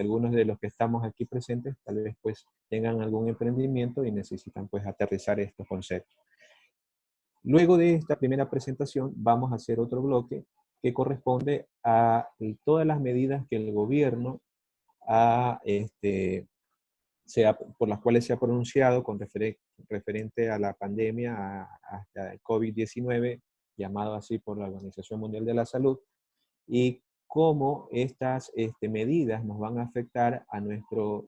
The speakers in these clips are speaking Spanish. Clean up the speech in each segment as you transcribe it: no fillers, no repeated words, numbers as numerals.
porque algunos de los que estamos aquí presentes tal vez pues tengan algún emprendimiento y necesitan pues aterrizar estos conceptos. Luego de esta primera presentación vamos a hacer otro bloque que corresponde a todas las medidas que el gobierno ha, por las cuales se ha pronunciado con referente a la pandemia, hasta el COVID-19, llamado así por la Organización Mundial de la Salud, y cómo estas medidas nos van a afectar a nuestro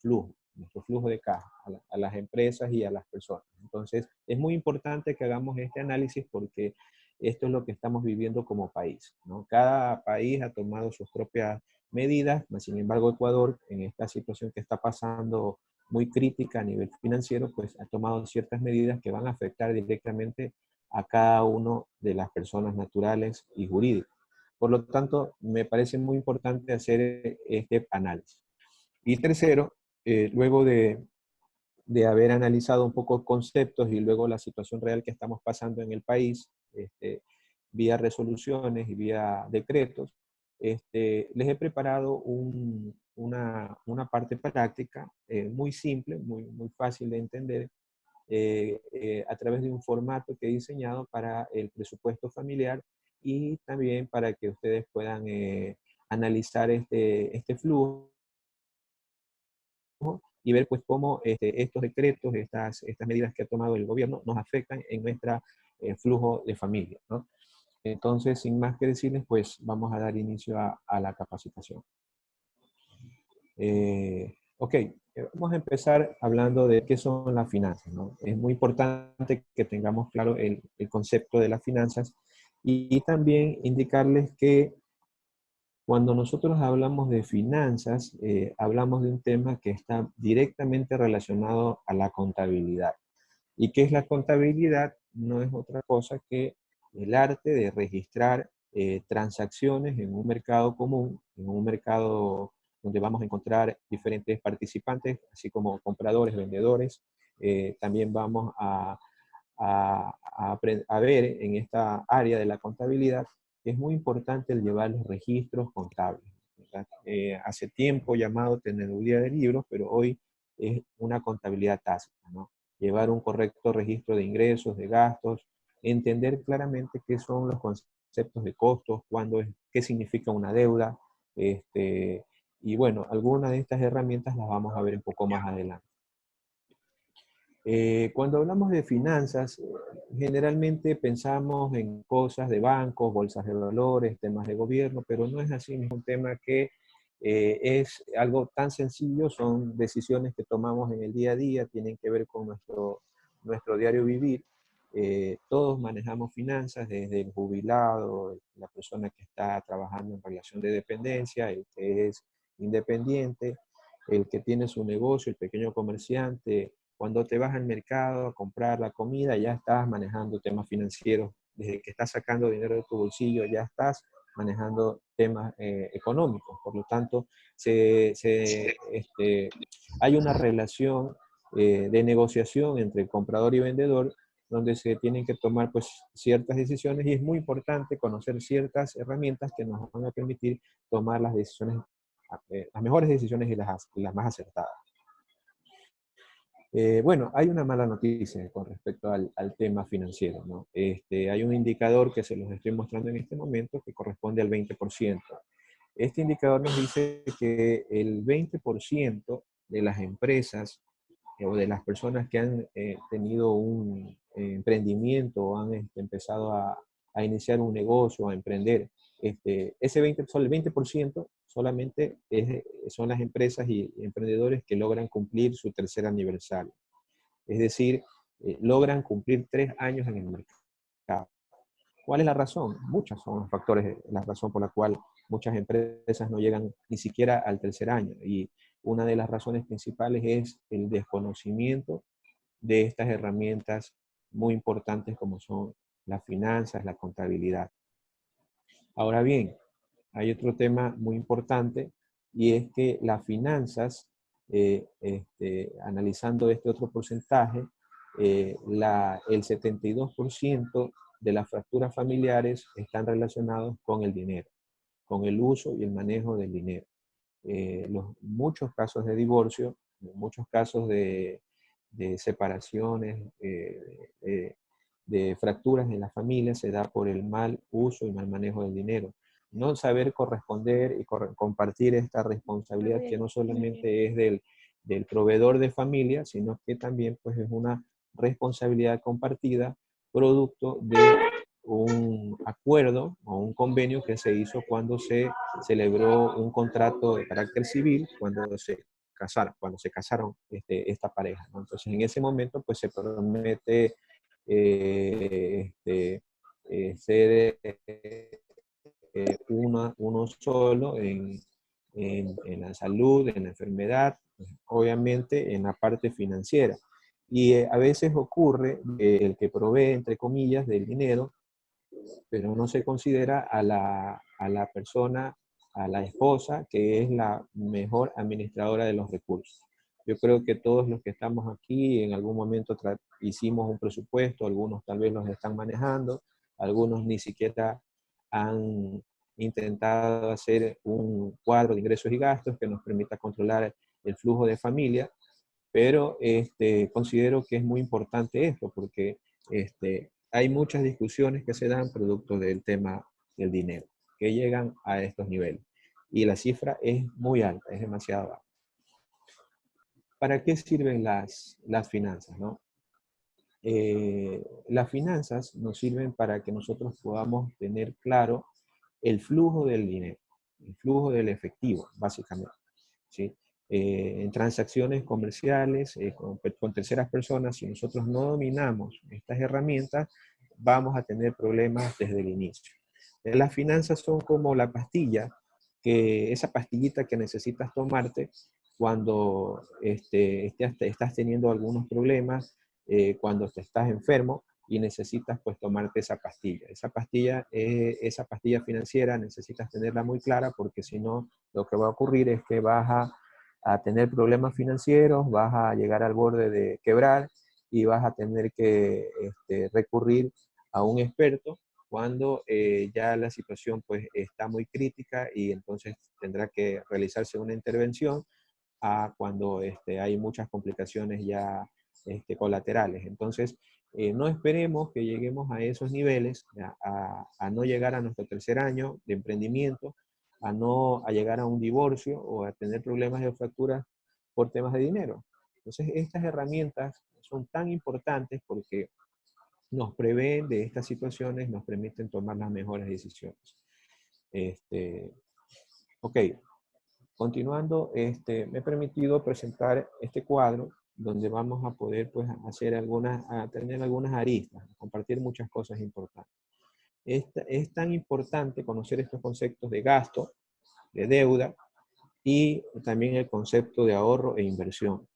flujo de caja, a las empresas y a las personas. Entonces, es muy importante que hagamos este análisis porque esto es lo que estamos viviendo como país, ¿no? Cada país ha tomado sus propias medidas, sin embargo, Ecuador, en esta situación que está pasando muy crítica a nivel financiero, pues ha tomado ciertas medidas que van a afectar directamente a cada una de las personas naturales y jurídicas. Por lo tanto, me parece muy importante hacer este análisis. Y tercero, luego de haber analizado un poco conceptos y luego la situación real que estamos pasando en el país, vía resoluciones y vía decretos, les he preparado una parte práctica muy simple, muy fácil de entender, a través de un formato que he diseñado para el presupuesto familiar y también para que ustedes puedan analizar este flujo y ver pues cómo estos decretos, estas medidas que ha tomado el gobierno nos afectan en nuestro flujo de familia, ¿no? Entonces, sin más que decirles, pues vamos a dar inicio a la capacitación. Ok, vamos a empezar hablando de qué son las finanzas, ¿no? Es muy importante que tengamos claro el concepto de las finanzas y también indicarles que cuando nosotros hablamos de finanzas, hablamos de un tema que está directamente relacionado a la contabilidad. ¿Y qué es la contabilidad? No es otra cosa que el arte de registrar transacciones en un mercado común, en un mercado donde vamos a encontrar diferentes participantes, así como compradores, vendedores. También vamos a ver en esta área de la contabilidad que es muy importante el llevar los registros contables, ¿verdad? Hace tiempo llamado teneduría de libros, pero hoy es una contabilidad tácita, ¿no? Llevar un correcto registro de ingresos, de gastos, entender claramente qué son los conceptos de costos, qué significa una deuda, y bueno, algunas de estas herramientas las vamos a ver un poco más adelante. Cuando hablamos de finanzas, generalmente pensamos en cosas de bancos, bolsas de valores, temas de gobierno, pero no es así, es un tema que es algo tan sencillo, son decisiones que tomamos en el día a día, tienen que ver con nuestro diario vivir. Todos manejamos finanzas, desde el jubilado, la persona que está trabajando en relación de dependencia, el que es independiente, el que tiene su negocio, el pequeño comerciante. Cuando te vas al mercado a comprar la comida, ya estás manejando temas financieros. Desde que estás sacando dinero de tu bolsillo, ya estás manejando temas económicos. Por lo tanto, hay una relación de negociación entre comprador y vendedor donde se tienen que tomar pues, ciertas decisiones y es muy importante conocer ciertas herramientas que nos van a permitir tomar las decisiones, las mejores decisiones y las más acertadas. Bueno, hay una mala noticia con respecto al tema financiero, ¿no? Hay un indicador que se los estoy mostrando en este momento que corresponde al 20%. Este indicador nos dice que el 20% de las empresas o de las personas que han tenido un emprendimiento o han empezado a iniciar un negocio, a emprender, solo el 20% solamente son las empresas y emprendedores que logran cumplir su tercer aniversario. Es decir, logran cumplir 3 años en el mercado. ¿Cuál es la razón? Muchas son los factores, la razón por la cual muchas empresas no llegan ni siquiera al tercer año. Y una de las razones principales es el desconocimiento de estas herramientas muy importantes como son las finanzas, la contabilidad. Ahora bien, hay otro tema muy importante y es que las finanzas, analizando este otro porcentaje, el 72% de las fracturas familiares están relacionados con el dinero, con el uso y el manejo del dinero. muchos casos de divorcio, muchos casos de separaciones, de fracturas en la familia, se da por el mal uso y mal manejo del dinero. No saber corresponder y compartir esta responsabilidad que no solamente es del proveedor de familia, sino que también pues, es una responsabilidad compartida producto de un acuerdo o un convenio que se hizo cuando se celebró un contrato de carácter civil, cuando se casaron esta pareja, ¿no? Entonces, en ese momento, pues se promete ser uno solo en la salud, en la enfermedad, pues, obviamente en la parte financiera. Y a veces ocurre el que provee, entre comillas, del dinero, pero no se considera a la persona, a la esposa, que es la mejor administradora de los recursos. Yo creo que todos los que estamos aquí en algún momento hicimos un presupuesto, algunos tal vez los están manejando, algunos ni siquiera han intentado hacer un cuadro de ingresos y gastos que nos permita controlar el flujo de familia, pero considero que es muy importante esto porque hay muchas discusiones que se dan producto del tema del dinero, que llegan a estos niveles. Y la cifra es muy alta, es demasiado alta. ¿Para qué sirven las finanzas, no? Las finanzas nos sirven para que nosotros podamos tener claro el flujo del dinero, el flujo del efectivo, básicamente, ¿sí? En transacciones comerciales con terceras personas, si nosotros no dominamos estas herramientas, vamos a tener problemas desde el inicio. Las finanzas son como la pastilla, esa pastillita que necesitas tomarte cuando estás teniendo algunos problemas, cuando te estás enfermo y necesitas pues tomarte esa pastilla. Esa pastilla financiera necesitas tenerla muy clara porque si no, lo que va a ocurrir es que vas a tener problemas financieros, vas a llegar al borde de quebrar y vas a tener que recurrir a un experto cuando ya la situación pues está muy crítica y entonces tendrá que realizarse una intervención a cuando hay muchas complicaciones ya colaterales. Entonces, no esperemos que lleguemos a esos niveles, a no llegar a nuestro tercer año de emprendimiento, a llegar a un divorcio o a tener problemas de fracturas por temas de dinero. Entonces, estas herramientas son tan importantes porque nos prevén de estas situaciones, nos permiten tomar las mejores decisiones. Ok, continuando, me he permitido presentar este cuadro donde vamos a poder pues, tener algunas aristas, compartir muchas cosas importantes. Es tan importante conocer estos conceptos de gasto, de deuda y también el concepto de ahorro e inversión,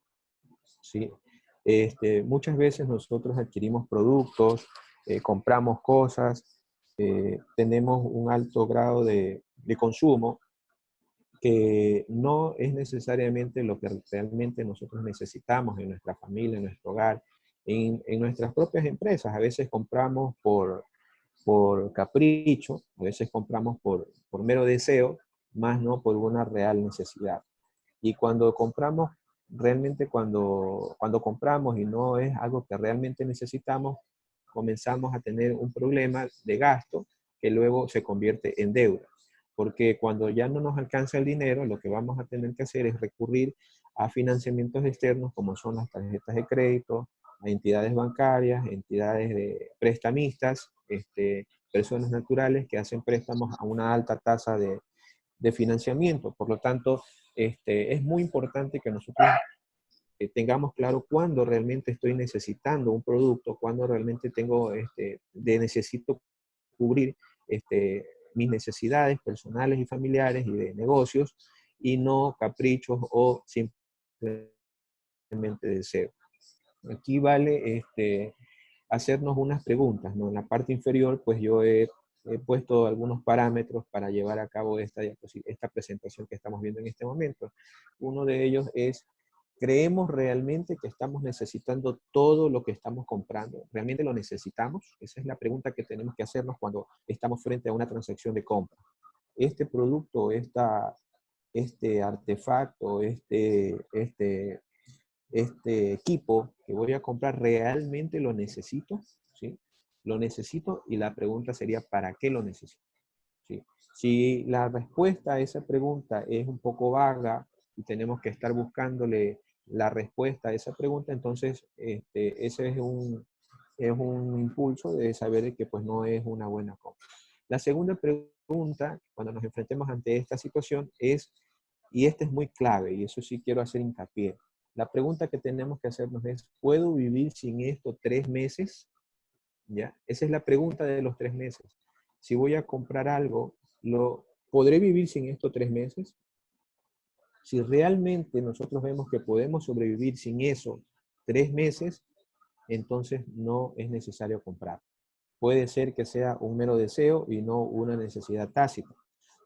¿sí? Muchas veces nosotros adquirimos productos, compramos cosas, tenemos un alto grado de consumo que no es necesariamente lo que realmente nosotros necesitamos en nuestra familia, en nuestro hogar, en nuestras propias empresas. A veces compramos por capricho, a veces compramos por mero deseo, más no por una real necesidad. Y cuando compramos, realmente cuando compramos y no es algo que realmente necesitamos, comenzamos a tener un problema de gasto que luego se convierte en deuda. Porque cuando ya no nos alcanza el dinero, lo que vamos a tener que hacer es recurrir a financiamientos externos como son las tarjetas de crédito, a entidades bancarias, entidades de prestamistas, personas naturales que hacen préstamos a una alta tasa de financiamiento. Por lo tanto, es muy importante que nosotros tengamos claro cuándo realmente estoy necesitando un producto, cuándo realmente necesito cubrir mis necesidades personales y familiares y de negocios y no caprichos o simplemente deseo. Aquí vale hacernos unas preguntas, ¿no? En la parte inferior, pues yo he puesto algunos parámetros para llevar a cabo esta presentación que estamos viendo en este momento. Uno de ellos es, ¿creemos realmente que estamos necesitando todo lo que estamos comprando? ¿Realmente lo necesitamos? Esa es la pregunta que tenemos que hacernos cuando estamos frente a una transacción de compra. Este producto, este artefacto, este equipo que voy a comprar, ¿realmente lo necesito? ¿Sí? Lo necesito, y la pregunta sería, ¿para qué lo necesito? ¿Sí? Si la respuesta a esa pregunta es un poco vaga y tenemos que estar buscándole la respuesta a esa pregunta, entonces ese es un impulso de saber que pues no es una buena compra. La segunda pregunta, cuando nos enfrentemos ante esta situación, es, y esta es muy clave, y eso sí quiero hacer hincapié, la pregunta que tenemos que hacernos es, ¿puedo vivir sin esto 3 meses? ¿Ya? Esa es la pregunta de los 3 meses. Si voy a comprar algo, ¿podré vivir sin esto 3 meses? Si realmente nosotros vemos que podemos sobrevivir sin eso 3 meses, entonces no es necesario comprar. Puede ser que sea un mero deseo y no una necesidad tácita.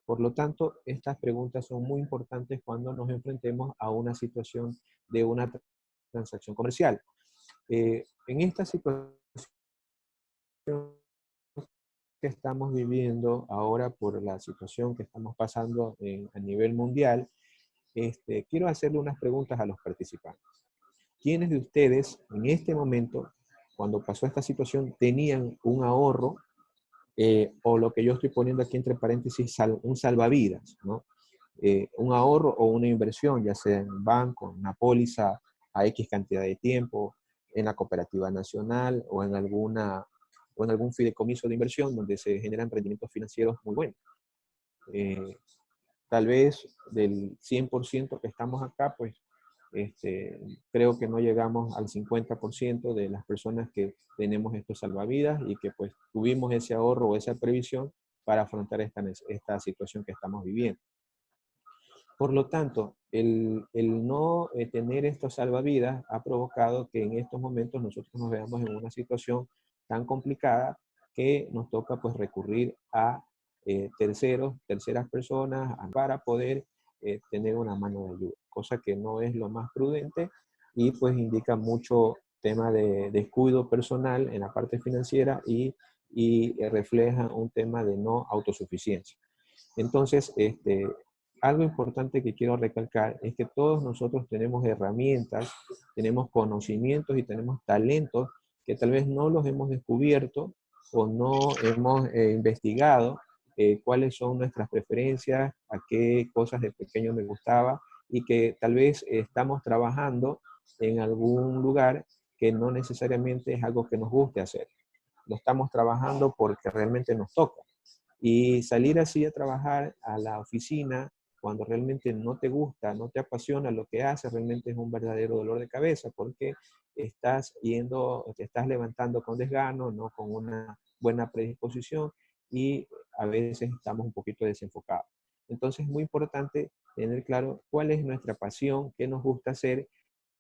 Por lo tanto, estas preguntas son muy importantes cuando nos enfrentemos a una situación de una transacción comercial. En esta situación que estamos viviendo ahora por la situación que estamos pasando a nivel mundial, quiero hacerle unas preguntas a los participantes. ¿Quiénes de ustedes en este momento, cuando pasó esta situación, tenían un ahorro o lo que yo estoy poniendo aquí entre paréntesis, un salvavidas, ¿no? Un ahorro o una inversión, ya sea en un banco, en una póliza a X cantidad de tiempo, en la cooperativa nacional o en algún fideicomiso de inversión donde se generan rendimientos financieros muy buenos. Eh, Tal vez del 100% que estamos acá, pues creo que no llegamos al 50% de las personas que tenemos estos salvavidas y que pues tuvimos ese ahorro o esa previsión para afrontar esta situación que estamos viviendo. Por lo tanto, el no tener estos salvavidas ha provocado que en estos momentos nosotros nos veamos en una situación tan complicada que nos toca pues recurrir a terceras personas para poder tener una mano de ayuda, cosa que no es lo más prudente y pues indica mucho tema de descuido personal en la parte financiera y refleja un tema de no autosuficiencia. Entonces, algo importante que quiero recalcar es que todos nosotros tenemos herramientas, tenemos conocimientos y tenemos talentos que tal vez no los hemos descubierto o no hemos investigado cuáles son nuestras preferencias, a qué cosas de pequeño me gustaba y que tal vez estamos trabajando en algún lugar que no necesariamente es algo que nos guste hacer. Lo estamos trabajando porque realmente nos toca. Y salir así a trabajar a la oficina cuando realmente no te gusta, no te apasiona lo que haces, realmente es un verdadero dolor de cabeza porque te estás levantando con desgano, no con una buena predisposición y a veces estamos un poquito desenfocados. Entonces es muy importante tener claro cuál es nuestra pasión, qué nos gusta hacer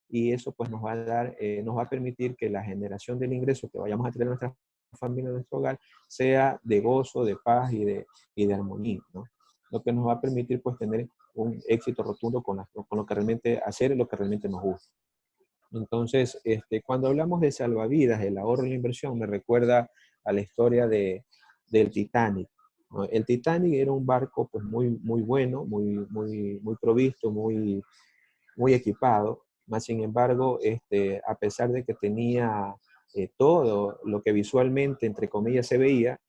y eso pues nos va a permitir que la generación del ingreso que vayamos a tener en nuestra familia, en nuestro hogar, sea de gozo, de paz y de armonía, ¿no? Lo que nos va a permitir pues tener un éxito rotundo con lo que realmente hacer y lo que realmente nos gusta. Entonces, cuando hablamos de salvavidas, el ahorro y la inversión, me recuerda a la historia del Titanic, ¿no? El Titanic era un barco pues muy, muy bueno, muy provisto, muy equipado, más sin embargo, a pesar de que tenía todo lo que visualmente, entre comillas, se veía,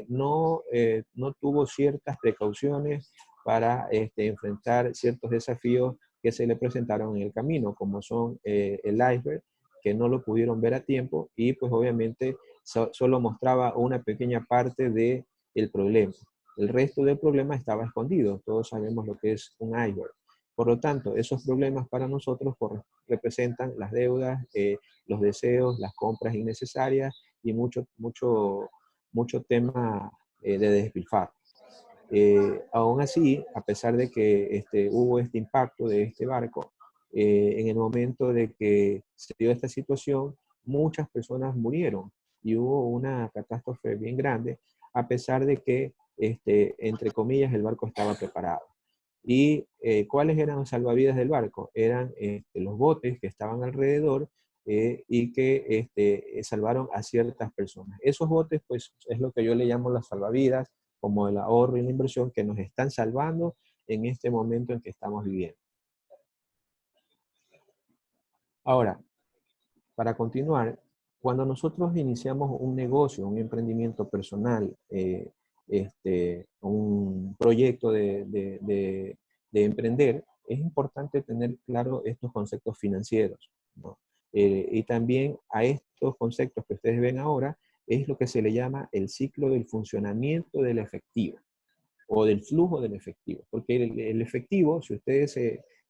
no tuvo ciertas precauciones para enfrentar ciertos desafíos que se le presentaron en el camino, como son el iceberg, que no lo pudieron ver a tiempo y pues obviamente solo mostraba una pequeña parte del problema. El resto del problema estaba escondido. Todos sabemos lo que es un iceberg. Por lo tanto, esos problemas para nosotros representan las deudas, los deseos, las compras innecesarias y mucho tema de despilfarro. Aún así, a pesar de que hubo este impacto de este barco, en el momento de que se dio esta situación, muchas personas murieron y hubo una catástrofe bien grande, a pesar de que, entre comillas, el barco estaba preparado. ¿Y cuáles eran los salvavidas del barco? Eran los botes que estaban alrededor y que salvaron a ciertas personas. Esos botes, pues, es lo que yo le llamo las salvavidas, como el ahorro y la inversión, que nos están salvando en este momento en que estamos viviendo. Ahora, para continuar, cuando nosotros iniciamos un negocio, un emprendimiento personal, un proyecto de emprender, es importante tener claro estos conceptos financieros, ¿no? Y también a estos conceptos que ustedes ven ahora, es lo que se le llama el ciclo del funcionamiento del efectivo o del flujo del efectivo. Porque el efectivo, si ustedes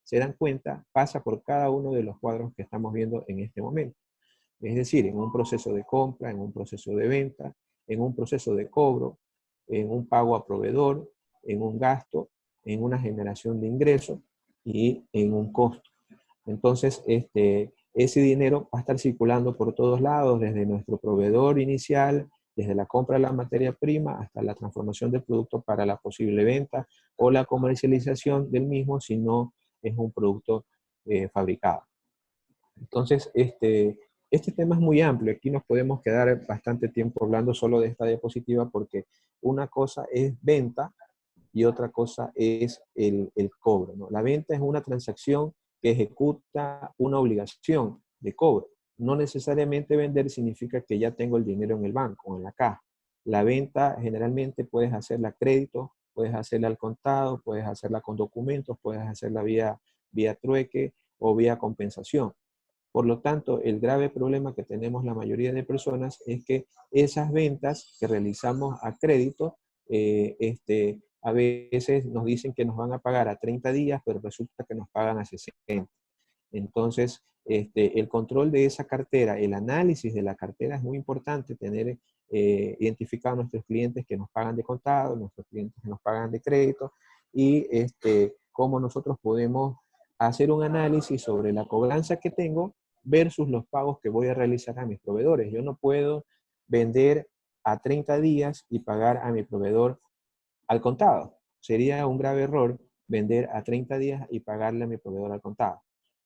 se dan cuenta, pasa por cada uno de los cuadros que estamos viendo en este momento. Es decir, en un proceso de compra, en un proceso de venta, en un proceso de cobro, en un pago a proveedor, en un gasto, en una generación de ingresos y en un costo. Entonces, ese dinero va a estar circulando por todos lados, desde nuestro proveedor inicial, desde la compra de la materia prima hasta la transformación del producto para la posible venta o la comercialización del mismo si no es un producto fabricado. Entonces, este tema es muy amplio. Aquí nos podemos quedar bastante tiempo hablando solo de esta diapositiva porque una cosa es venta y otra cosa es el cobro, ¿no? La venta es una transacción que ejecuta una obligación de cobro. No necesariamente vender significa que ya tengo el dinero en el banco o en la caja. La venta generalmente puedes hacerla a crédito, puedes hacerla al contado, puedes hacerla con documentos, puedes hacerla vía trueque o vía compensación. Por lo tanto, el grave problema que tenemos la mayoría de personas es que esas ventas que realizamos a crédito, a veces nos dicen que nos van a pagar a 30 días, pero resulta que nos pagan a 60. Entonces, el control de esa cartera, el análisis de la cartera es muy importante, tener identificado a nuestros clientes que nos pagan de contado, nuestros clientes que nos pagan de crédito, y cómo nosotros podemos hacer un análisis sobre la cobranza que tengo versus los pagos que voy a realizar a mis proveedores. Yo no puedo vender a 30 días y pagar a mi proveedor al contado. Sería un grave error vender a 30 días y pagarle a mi proveedor al contado.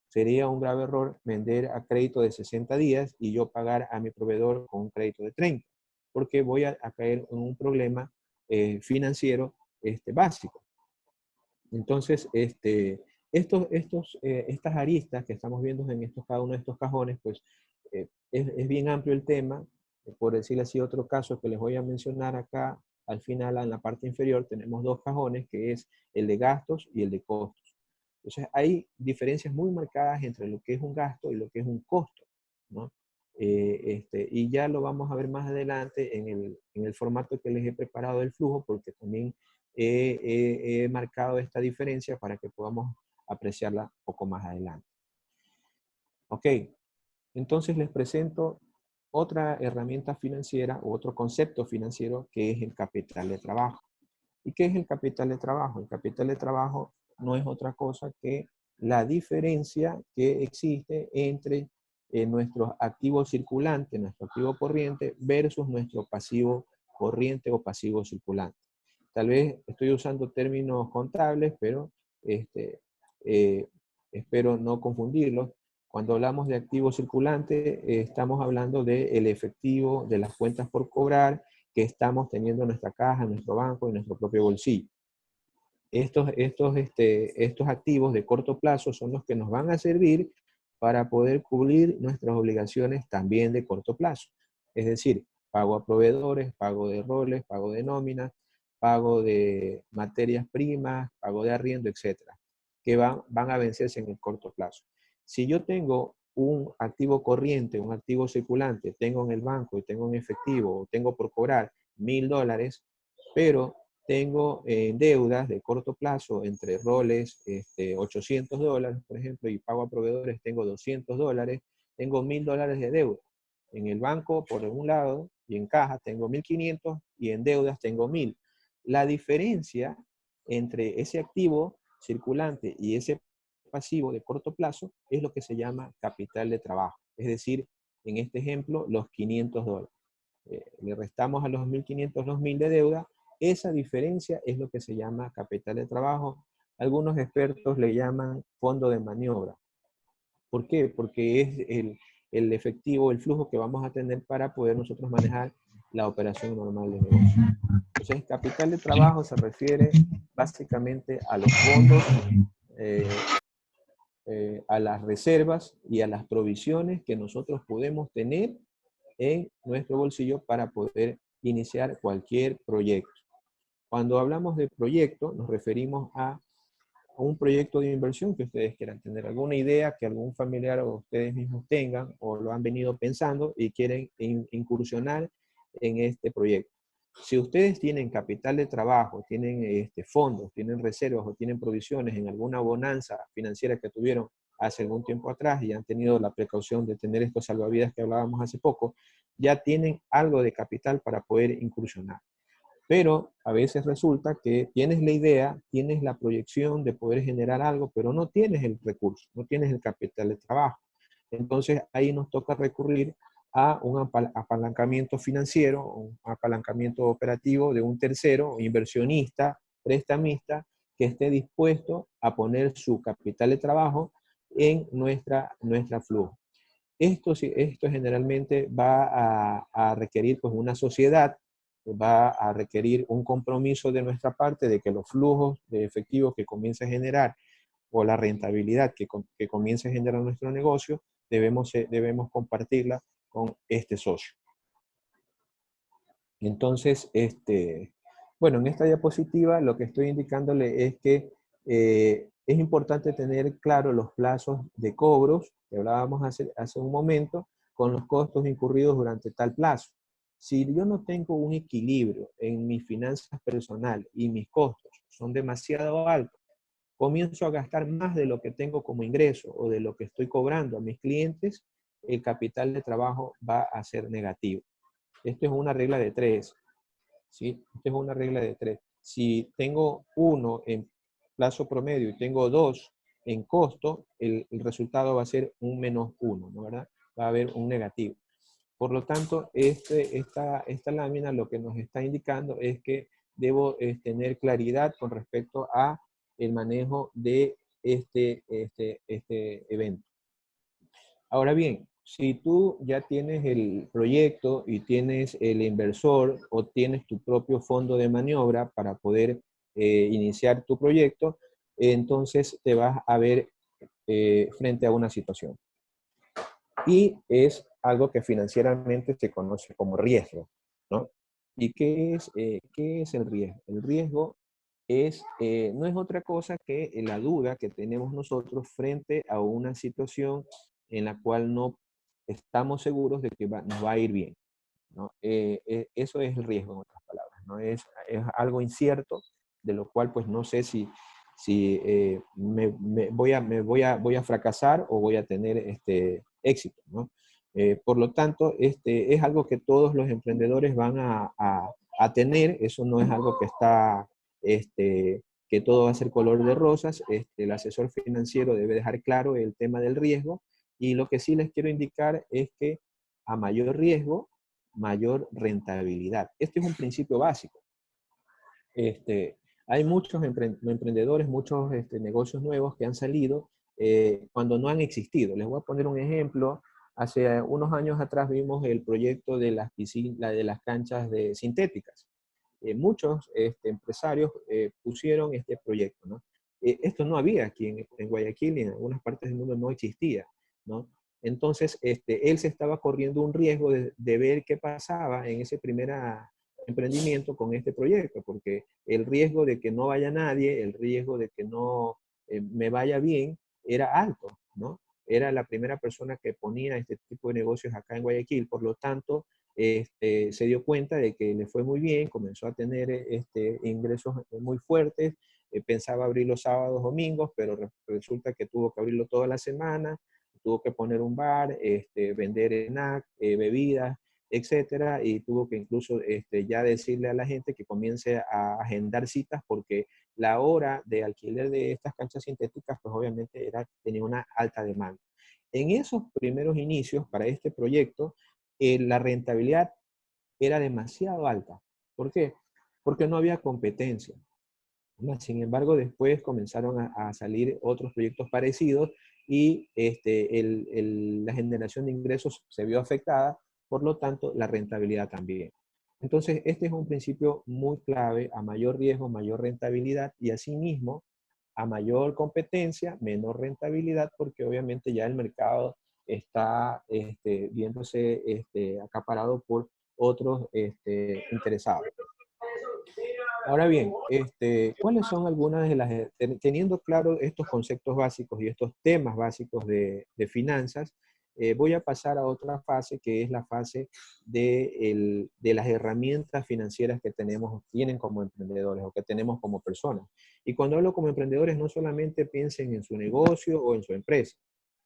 Sería un grave error vender a crédito de 60 días y yo pagar a mi proveedor con un crédito de 30, porque voy a caer en un problema financiero básico. Entonces, estas aristas que estamos viendo en cada uno de estos cajones, pues es bien amplio el tema. Por decirlo así, otro caso que les voy a mencionar acá, al final, en la parte inferior, tenemos dos cajones, que es el de gastos y el de costos. Entonces, hay diferencias muy marcadas entre lo que es un gasto y lo que es un costo, ¿no? Y ya lo vamos a ver más adelante en el formato que les he preparado del flujo, porque también he marcado esta diferencia para que podamos apreciarla un poco más adelante. Ok, entonces les presento otra herramienta financiera o otro concepto financiero que es el capital de trabajo. ¿Y qué es el capital de trabajo? El capital de trabajo no es otra cosa que la diferencia que existe entre nuestros activos circulantes, nuestro activo corriente versus nuestro pasivo corriente o pasivo circulante. Tal vez estoy usando términos contables, pero eh, espero no confundirlos. Cuando hablamos de activo circulante, estamos hablando del efectivo, de las cuentas por cobrar que estamos teniendo en nuestra caja, en nuestro banco, en nuestro propio bolsillo. Estos activos de corto plazo son los que nos van a servir para poder cubrir nuestras obligaciones también de corto plazo. Es decir, pago a proveedores, pago de roles, pago de nóminas, pago de materias primas, pago de arriendo, etcétera, que van a vencerse en el corto plazo. Si yo tengo un activo corriente, un activo circulante, tengo en el banco y tengo en efectivo, o tengo por cobrar $1000, pero tengo deudas de corto plazo entre roles, $800, por ejemplo, y pago a proveedores, tengo $200, tengo $1000 de deuda. En el banco, por un lado, y en caja tengo 1500 y en deudas tengo 1000. La diferencia entre ese activo circulante y ese pasivo de corto plazo es lo que se llama capital de trabajo. Es decir, en este ejemplo, los $500. Le restamos a los 1500 los 1000 de deuda. Esa diferencia es lo que se llama capital de trabajo. Algunos expertos le llaman fondo de maniobra. ¿Por qué? Porque es el efectivo, el flujo que vamos a tener para poder nosotros manejar la operación normal de negocio. Entonces, capital de trabajo se refiere básicamente a los fondos, eh, a las reservas y a las provisiones que nosotros podemos tener en nuestro bolsillo para poder iniciar cualquier proyecto. Cuando hablamos de proyecto, nos referimos a un proyecto de inversión que ustedes quieran tener, alguna idea que algún familiar o ustedes mismos tengan o lo han venido pensando y quieren incursionar en este proyecto. Si ustedes tienen capital de trabajo, tienen fondos, tienen reservas o tienen provisiones en alguna bonanza financiera que tuvieron hace algún tiempo atrás y han tenido la precaución de tener estos salvavidas que hablábamos hace poco, ya tienen algo de capital para poder incursionar. Pero a veces resulta que tienes la idea, tienes la proyección de poder generar algo, pero no tienes el recurso, no tienes el capital de trabajo. Entonces ahí nos toca recurrir a un apalancamiento financiero, un apalancamiento operativo de un tercero, inversionista, prestamista, que esté dispuesto a poner su capital de trabajo en nuestra flujo. Esto generalmente va a requerir pues, una sociedad, va a requerir un compromiso de nuestra parte de que los flujos de efectivo que comience a generar o la rentabilidad que comience a generar nuestro negocio, debemos compartirla con este socio. Entonces, bueno, en esta diapositiva lo que estoy indicándole es que es importante tener claro los plazos de cobros, que hablábamos hace un momento, con los costos incurridos durante tal plazo. Si yo no tengo un equilibrio en mis finanzas personales y mis costos son demasiado altos, comienzo a gastar más de lo que tengo como ingreso o de lo que estoy cobrando a mis clientes, el capital de trabajo va a ser negativo. Esto es una regla de 3, ¿sí? Esto es una regla de 3. Si tengo 1 en plazo promedio y tengo 2 en costo, el resultado va a ser un -1, ¿no? ¿Verdad? Va a haber un negativo. Por lo tanto, esta lámina lo que nos está indicando es que debo tener claridad con respecto a el manejo de este evento. Ahora bien, si tú ya tienes el proyecto y tienes el inversor o tienes tu propio fondo de maniobra para poder iniciar tu proyecto, entonces te vas a ver frente a una situación. Y es algo que financieramente se conoce como riesgo, ¿no? ¿Y qué es el riesgo? El riesgo no es otra cosa que la duda que tenemos nosotros frente a una situación en la cual no estamos seguros de que nos va a ir bien, ¿no? Eso es el riesgo, en otras palabras, ¿no? Es algo incierto, de lo cual pues no sé si voy a fracasar o voy a tener éxito, ¿no? Por lo tanto, es algo que todos los emprendedores van a tener. Eso no es algo que está, que todo va a ser color de rosas. El asesor financiero debe dejar claro el tema del riesgo, y lo que sí les quiero indicar es que a mayor riesgo, mayor rentabilidad. Este es un principio básico. Hay muchos emprendedores, muchos negocios nuevos que han salido cuando no han existido. Les voy a poner un ejemplo. Hace unos años atrás vimos el proyecto de las piscinas, de las canchas sintéticas. Muchos empresarios pusieron este proyecto, ¿no? Esto no había aquí en Guayaquil y en algunas partes del mundo no existía, ¿no? Entonces, él se estaba corriendo un riesgo de ver qué pasaba en ese primer emprendimiento con este proyecto, porque el riesgo de que no vaya nadie, el riesgo de que no me vaya bien, era alto, ¿no? Era la primera persona que ponía este tipo de negocios acá en Guayaquil, por lo tanto, se dio cuenta de que le fue muy bien, comenzó a tener ingresos muy fuertes, pensaba abrir los sábados, domingos, pero resulta que tuvo que abrirlo toda la semana, tuvo que poner un bar, vender snack, bebidas, etcétera, y tuvo que incluso ya decirle a la gente que comience a agendar citas, porque la hora de alquiler de estas canchas sintéticas, pues obviamente tenía una alta demanda. En esos primeros inicios para este proyecto, la rentabilidad era demasiado alta. ¿Por qué? Porque no había competencia. Sin embargo, después comenzaron a salir otros proyectos parecidos y la generación de ingresos se vio afectada, por lo tanto, la rentabilidad también. Entonces, este es un principio muy clave: a mayor riesgo, mayor rentabilidad, y asimismo, a mayor competencia, menor rentabilidad, porque obviamente ya el mercado está viéndose acaparado por otros interesados. Ahora bien, ¿cuáles son algunas de las, teniendo claro estos conceptos básicos y estos temas básicos de finanzas, voy a pasar a otra fase, que es la fase de las herramientas financieras que tienen como emprendedores o que tenemos como personas? Y cuando hablo como emprendedores, no solamente piensen en su negocio o en su empresa,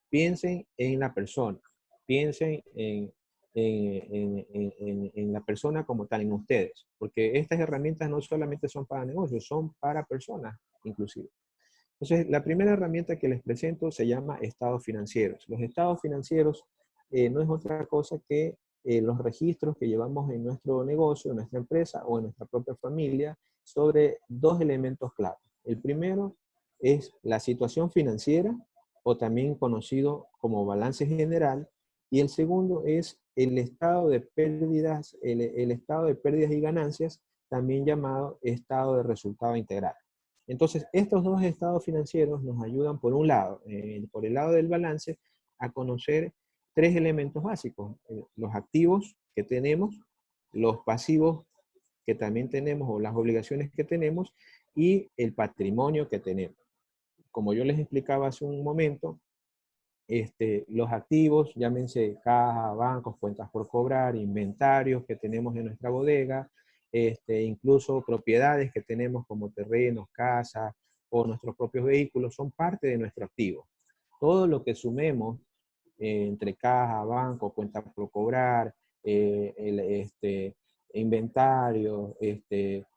piensen en la persona, piensen en la persona como tal, en ustedes, porque estas herramientas no solamente son para negocios, son para personas inclusive. Entonces, la primera herramienta que les presento se llama estados financieros. Los estados financieros no es otra cosa que los registros que llevamos en nuestro negocio, en nuestra empresa o en nuestra propia familia sobre dos elementos clave. El primero es la situación financiera, o también conocido como balance general, y el segundo es el estado de pérdidas, el estado de pérdidas y ganancias, también llamado estado de resultado integral. Entonces, estos dos estados financieros nos ayudan, por un lado, por el lado del balance, a conocer tres elementos básicos: los activos que tenemos, los pasivos que también tenemos, o las obligaciones que tenemos, y el patrimonio que tenemos. Como yo les explicaba hace un momento, los activos, llámense caja, bancos, cuentas por cobrar, inventarios que tenemos en nuestra bodega, incluso propiedades que tenemos como terrenos, casas o nuestros propios vehículos, son parte de nuestro activo. Todo lo que sumemos entre caja, banco, cuentas por cobrar, inventario,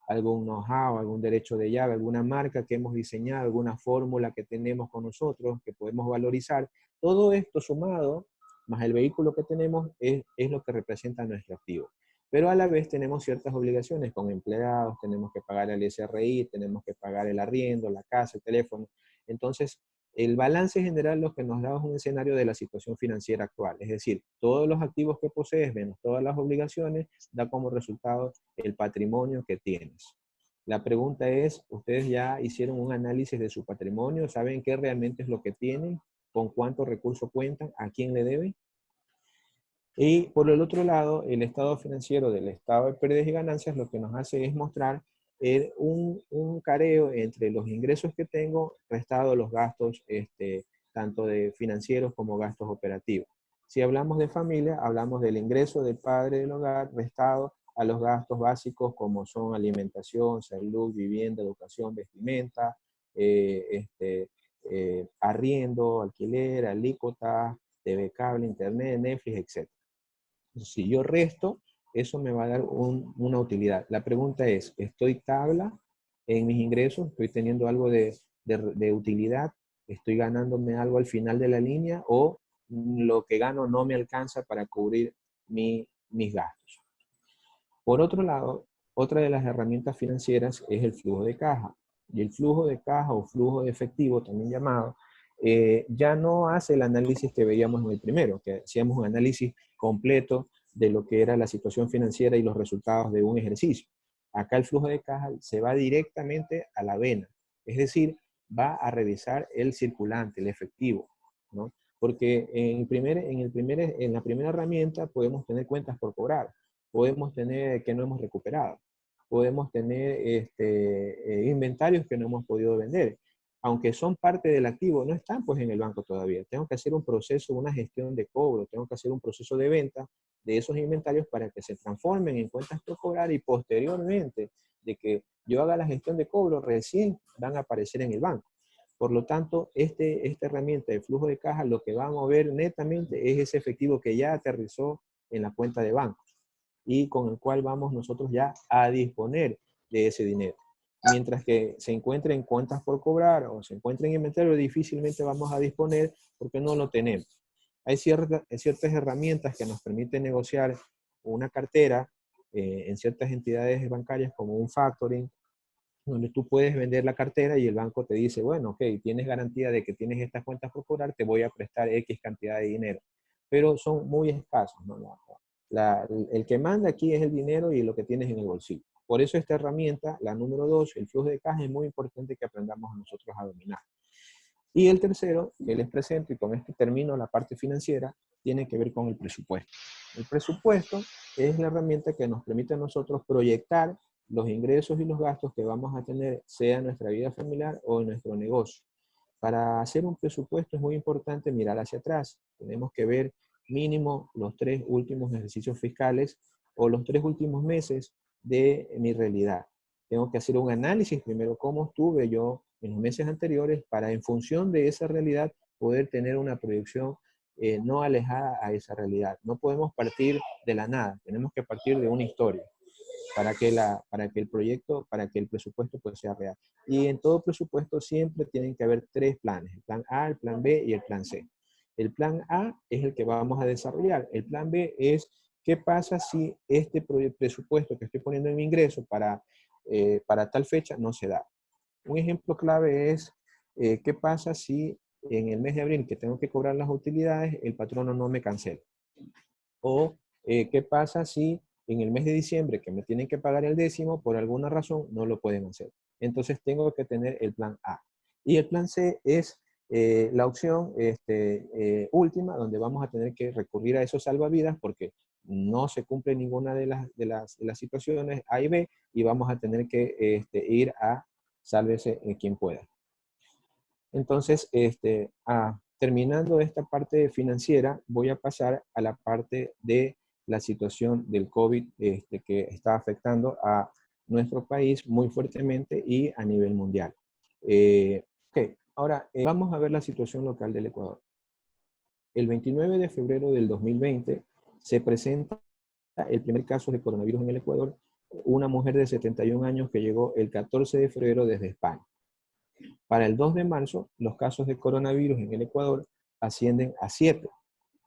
algún know-how, algún derecho de llave, alguna marca que hemos diseñado, alguna fórmula que tenemos con nosotros que podemos valorizar, todo esto sumado, más el vehículo que tenemos, es lo que representa nuestro activo. Pero a la vez tenemos ciertas obligaciones con empleados, tenemos que pagar el SRI, tenemos que pagar el arriendo, la casa, el teléfono. Entonces, el balance general lo que nos da es un escenario de la situación financiera actual. Es decir, todos los activos que posees menos todas las obligaciones da como resultado el patrimonio que tienes. La pregunta es: ¿ustedes ya hicieron un análisis de su patrimonio? ¿Saben qué realmente es lo que tienen? ¿Con cuántos recursos cuentan? ¿A quién le deben? Y por el otro lado, el estado financiero del estado de pérdidas y ganancias lo que nos hace es mostrar un careo entre los ingresos que tengo restado los gastos, tanto de financieros como gastos operativos. Si hablamos de familia, hablamos del ingreso del padre del hogar restado a los gastos básicos como son alimentación, salud, vivienda, educación, vestimenta, arriendo, alquiler, alícuotas, TV cable, internet, Netflix, etc. Si yo resto, eso me va a dar una utilidad. La pregunta es: ¿estoy tabla en mis ingresos? ¿Estoy teniendo algo de utilidad? ¿Estoy ganándome algo al final de la línea? ¿O lo que gano no me alcanza para cubrir mis gastos? Por otro lado, otra de las herramientas financieras es el flujo de caja. Y el flujo de caja, o flujo de efectivo también llamado, ya no hace el análisis que veíamos en el primero, que hacíamos un análisis completo de lo que era la situación financiera y los resultados de un ejercicio. Acá el flujo de caja se va directamente a la vena, es decir, va a revisar el circulante, el efectivo, ¿no? Porque en la primera herramienta podemos tener cuentas por cobrar, podemos tener que no hemos recuperado, podemos tener inventarios que no hemos podido vender. Aunque son parte del activo, no están pues en el banco todavía. Tengo que hacer un proceso, una gestión de cobro, tengo que hacer un proceso de venta de esos inventarios para que se transformen en cuentas por cobrar, y posteriormente de que yo haga la gestión de cobro, recién van a aparecer en el banco. Por lo tanto, esta herramienta de flujo de caja lo que va a mover netamente es ese efectivo que ya aterrizó en la cuenta de banco y con el cual vamos nosotros ya a disponer de ese dinero. Mientras que se encuentre en cuentas por cobrar o se encuentre en inventario, difícilmente vamos a disponer porque no lo tenemos. Hay ciertas herramientas que nos permiten negociar una cartera en ciertas entidades bancarias, como un factoring, donde tú puedes vender la cartera y el banco te dice: bueno, ok, tienes garantía de que tienes estas cuentas por cobrar, te voy a prestar X cantidad de dinero. Pero son muy escasos, ¿no? el que manda aquí es el dinero y lo que tienes en el bolsillo. Por eso esta herramienta, la número 2, el flujo de caja, es muy importante que aprendamos nosotros a dominar. Y el tercero, que les presento, y con este termino la parte financiera, tiene que ver con el presupuesto. El presupuesto es la herramienta que nos permite a nosotros proyectar los ingresos y los gastos que vamos a tener, sea en nuestra vida familiar o en nuestro negocio. Para hacer un presupuesto es muy importante mirar hacia atrás. Tenemos que ver mínimo los 3 últimos ejercicios fiscales o los 3 últimos meses de mi realidad. Tengo que hacer un análisis primero, cómo estuve yo en los meses anteriores para, en función de esa realidad, poder tener una proyección no alejada a esa realidad. No podemos partir de la nada, tenemos que partir de una historia para que el proyecto, para que el presupuesto pues sea real. Y en todo presupuesto siempre tienen que haber 3 planes, el plan A, el plan B y el plan C. El plan A es el que vamos a desarrollar. El plan B es qué pasa si este presupuesto que estoy poniendo en mi ingreso para tal fecha no se da. Un ejemplo clave es qué pasa si en el mes de abril que tengo que cobrar las utilidades, el patrono no me cancela. O qué pasa si en el mes de diciembre que me tienen que pagar el décimo, por alguna razón no lo pueden hacer. Entonces tengo que tener el plan A. Y el plan C es la opción última, donde vamos a tener que recurrir a esos salvavidas porque no se cumple ninguna de las situaciones A y B y vamos a tener que ir a sálvese quien pueda. Entonces, terminando esta parte financiera, voy a pasar a la parte de la situación del COVID que está afectando a nuestro país muy fuertemente y a nivel mundial. Ok, ahora vamos a ver la situación local del Ecuador. El 29 de febrero del 2020 se presenta el primer caso de coronavirus en el Ecuador, una mujer de 71 años que llegó el 14 de febrero desde España. Para el 2 de marzo, los casos de coronavirus en el Ecuador ascienden a 7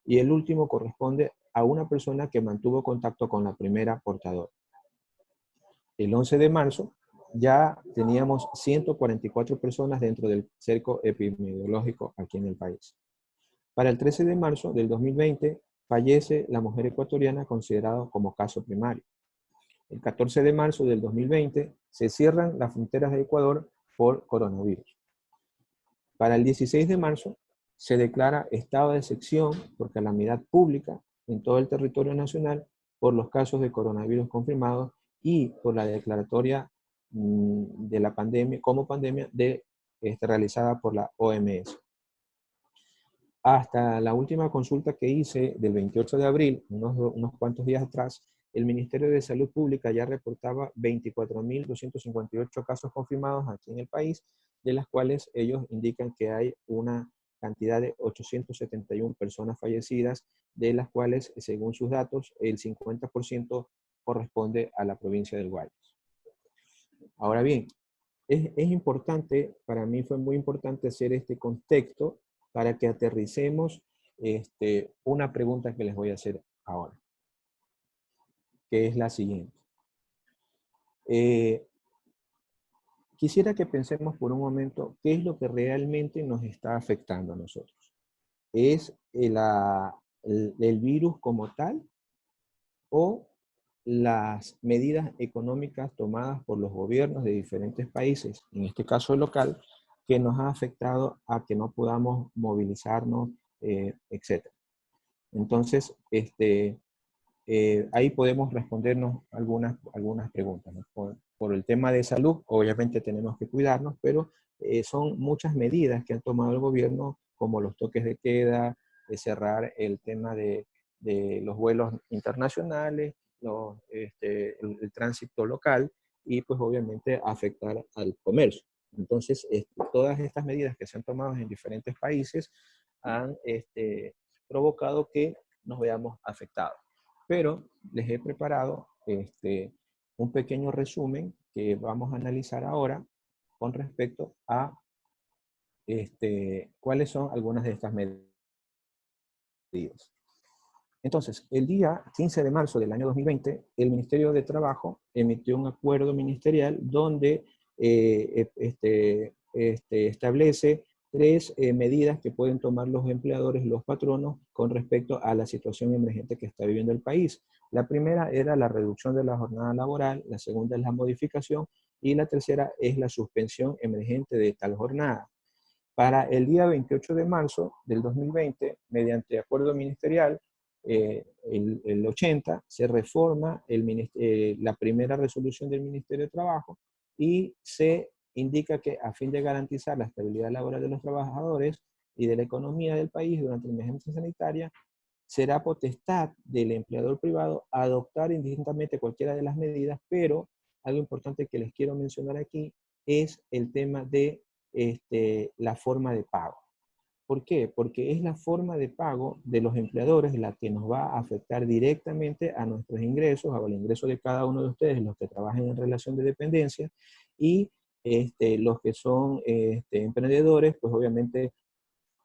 y el último corresponde a una persona que mantuvo contacto con la primera portadora. El 11 de marzo ya teníamos 144 personas dentro del cerco epidemiológico aquí en el país. Para el 13 de marzo del 2020 fallece la mujer ecuatoriana considerada como caso primario. El 14 de marzo del 2020 se cierran las fronteras de Ecuador por coronavirus. Para el 16 de marzo se declara estado de excepción por calamidad pública en todo el territorio nacional por los casos de coronavirus confirmados y por la declaratoria de la pandemia como pandemia realizada por la OMS. Hasta la última consulta que hice del 28 de abril, unos cuantos días atrás, el Ministerio de Salud Pública ya reportaba 24.258 casos confirmados aquí en el país, de las cuales ellos indican que hay una cantidad de 871 personas fallecidas, de las cuales, según sus datos, el 50% corresponde a la provincia del Guayas. Ahora bien, es importante, para mí fue muy importante hacer este contexto para que aterricemos una pregunta que les voy a hacer ahora, que es la siguiente. Quisiera que pensemos por un momento qué es lo que realmente nos está afectando a nosotros. ¿Es el virus como tal o las medidas económicas tomadas por los gobiernos de diferentes países, en este caso local, que nos ha afectado a que no podamos movilizarnos, etc.? Entonces, ahí podemos respondernos algunas preguntas, ¿no? Por el tema de salud, obviamente tenemos que cuidarnos, pero son muchas medidas que han tomado el gobierno, como los toques de queda, cerrar el tema de los vuelos internacionales, el tránsito local y pues obviamente afectar al comercio. Entonces, todas estas medidas que se han tomado en diferentes países han provocado que nos veamos afectados. Pero les he preparado un pequeño resumen que vamos a analizar ahora con respecto a cuáles son algunas de estas medidas. Entonces, el día 15 de marzo del año 2020, el Ministerio de Trabajo emitió un acuerdo ministerial donde establece tres medidas que pueden tomar los empleadores, los patronos, con respecto a la situación emergente que está viviendo el país. La primera era la reducción de la jornada laboral, la segunda es la modificación y la tercera es la suspensión emergente de tal jornada. Para el día 28 de marzo del 2020, mediante acuerdo ministerial, el 80, se reforma la primera resolución del Ministerio de Trabajo y se indica que a fin de garantizar la estabilidad laboral de los trabajadores y de la economía del país durante la emergencia sanitaria, será potestad del empleador privado adoptar indistintamente cualquiera de las medidas, pero algo importante que les quiero mencionar aquí es el tema de la forma de pago. ¿Por qué? Porque es la forma de pago de los empleadores la que nos va a afectar directamente a nuestros ingresos, al ingreso de cada uno de ustedes, los que trabajan en relación de dependencia, y los que son emprendedores, pues obviamente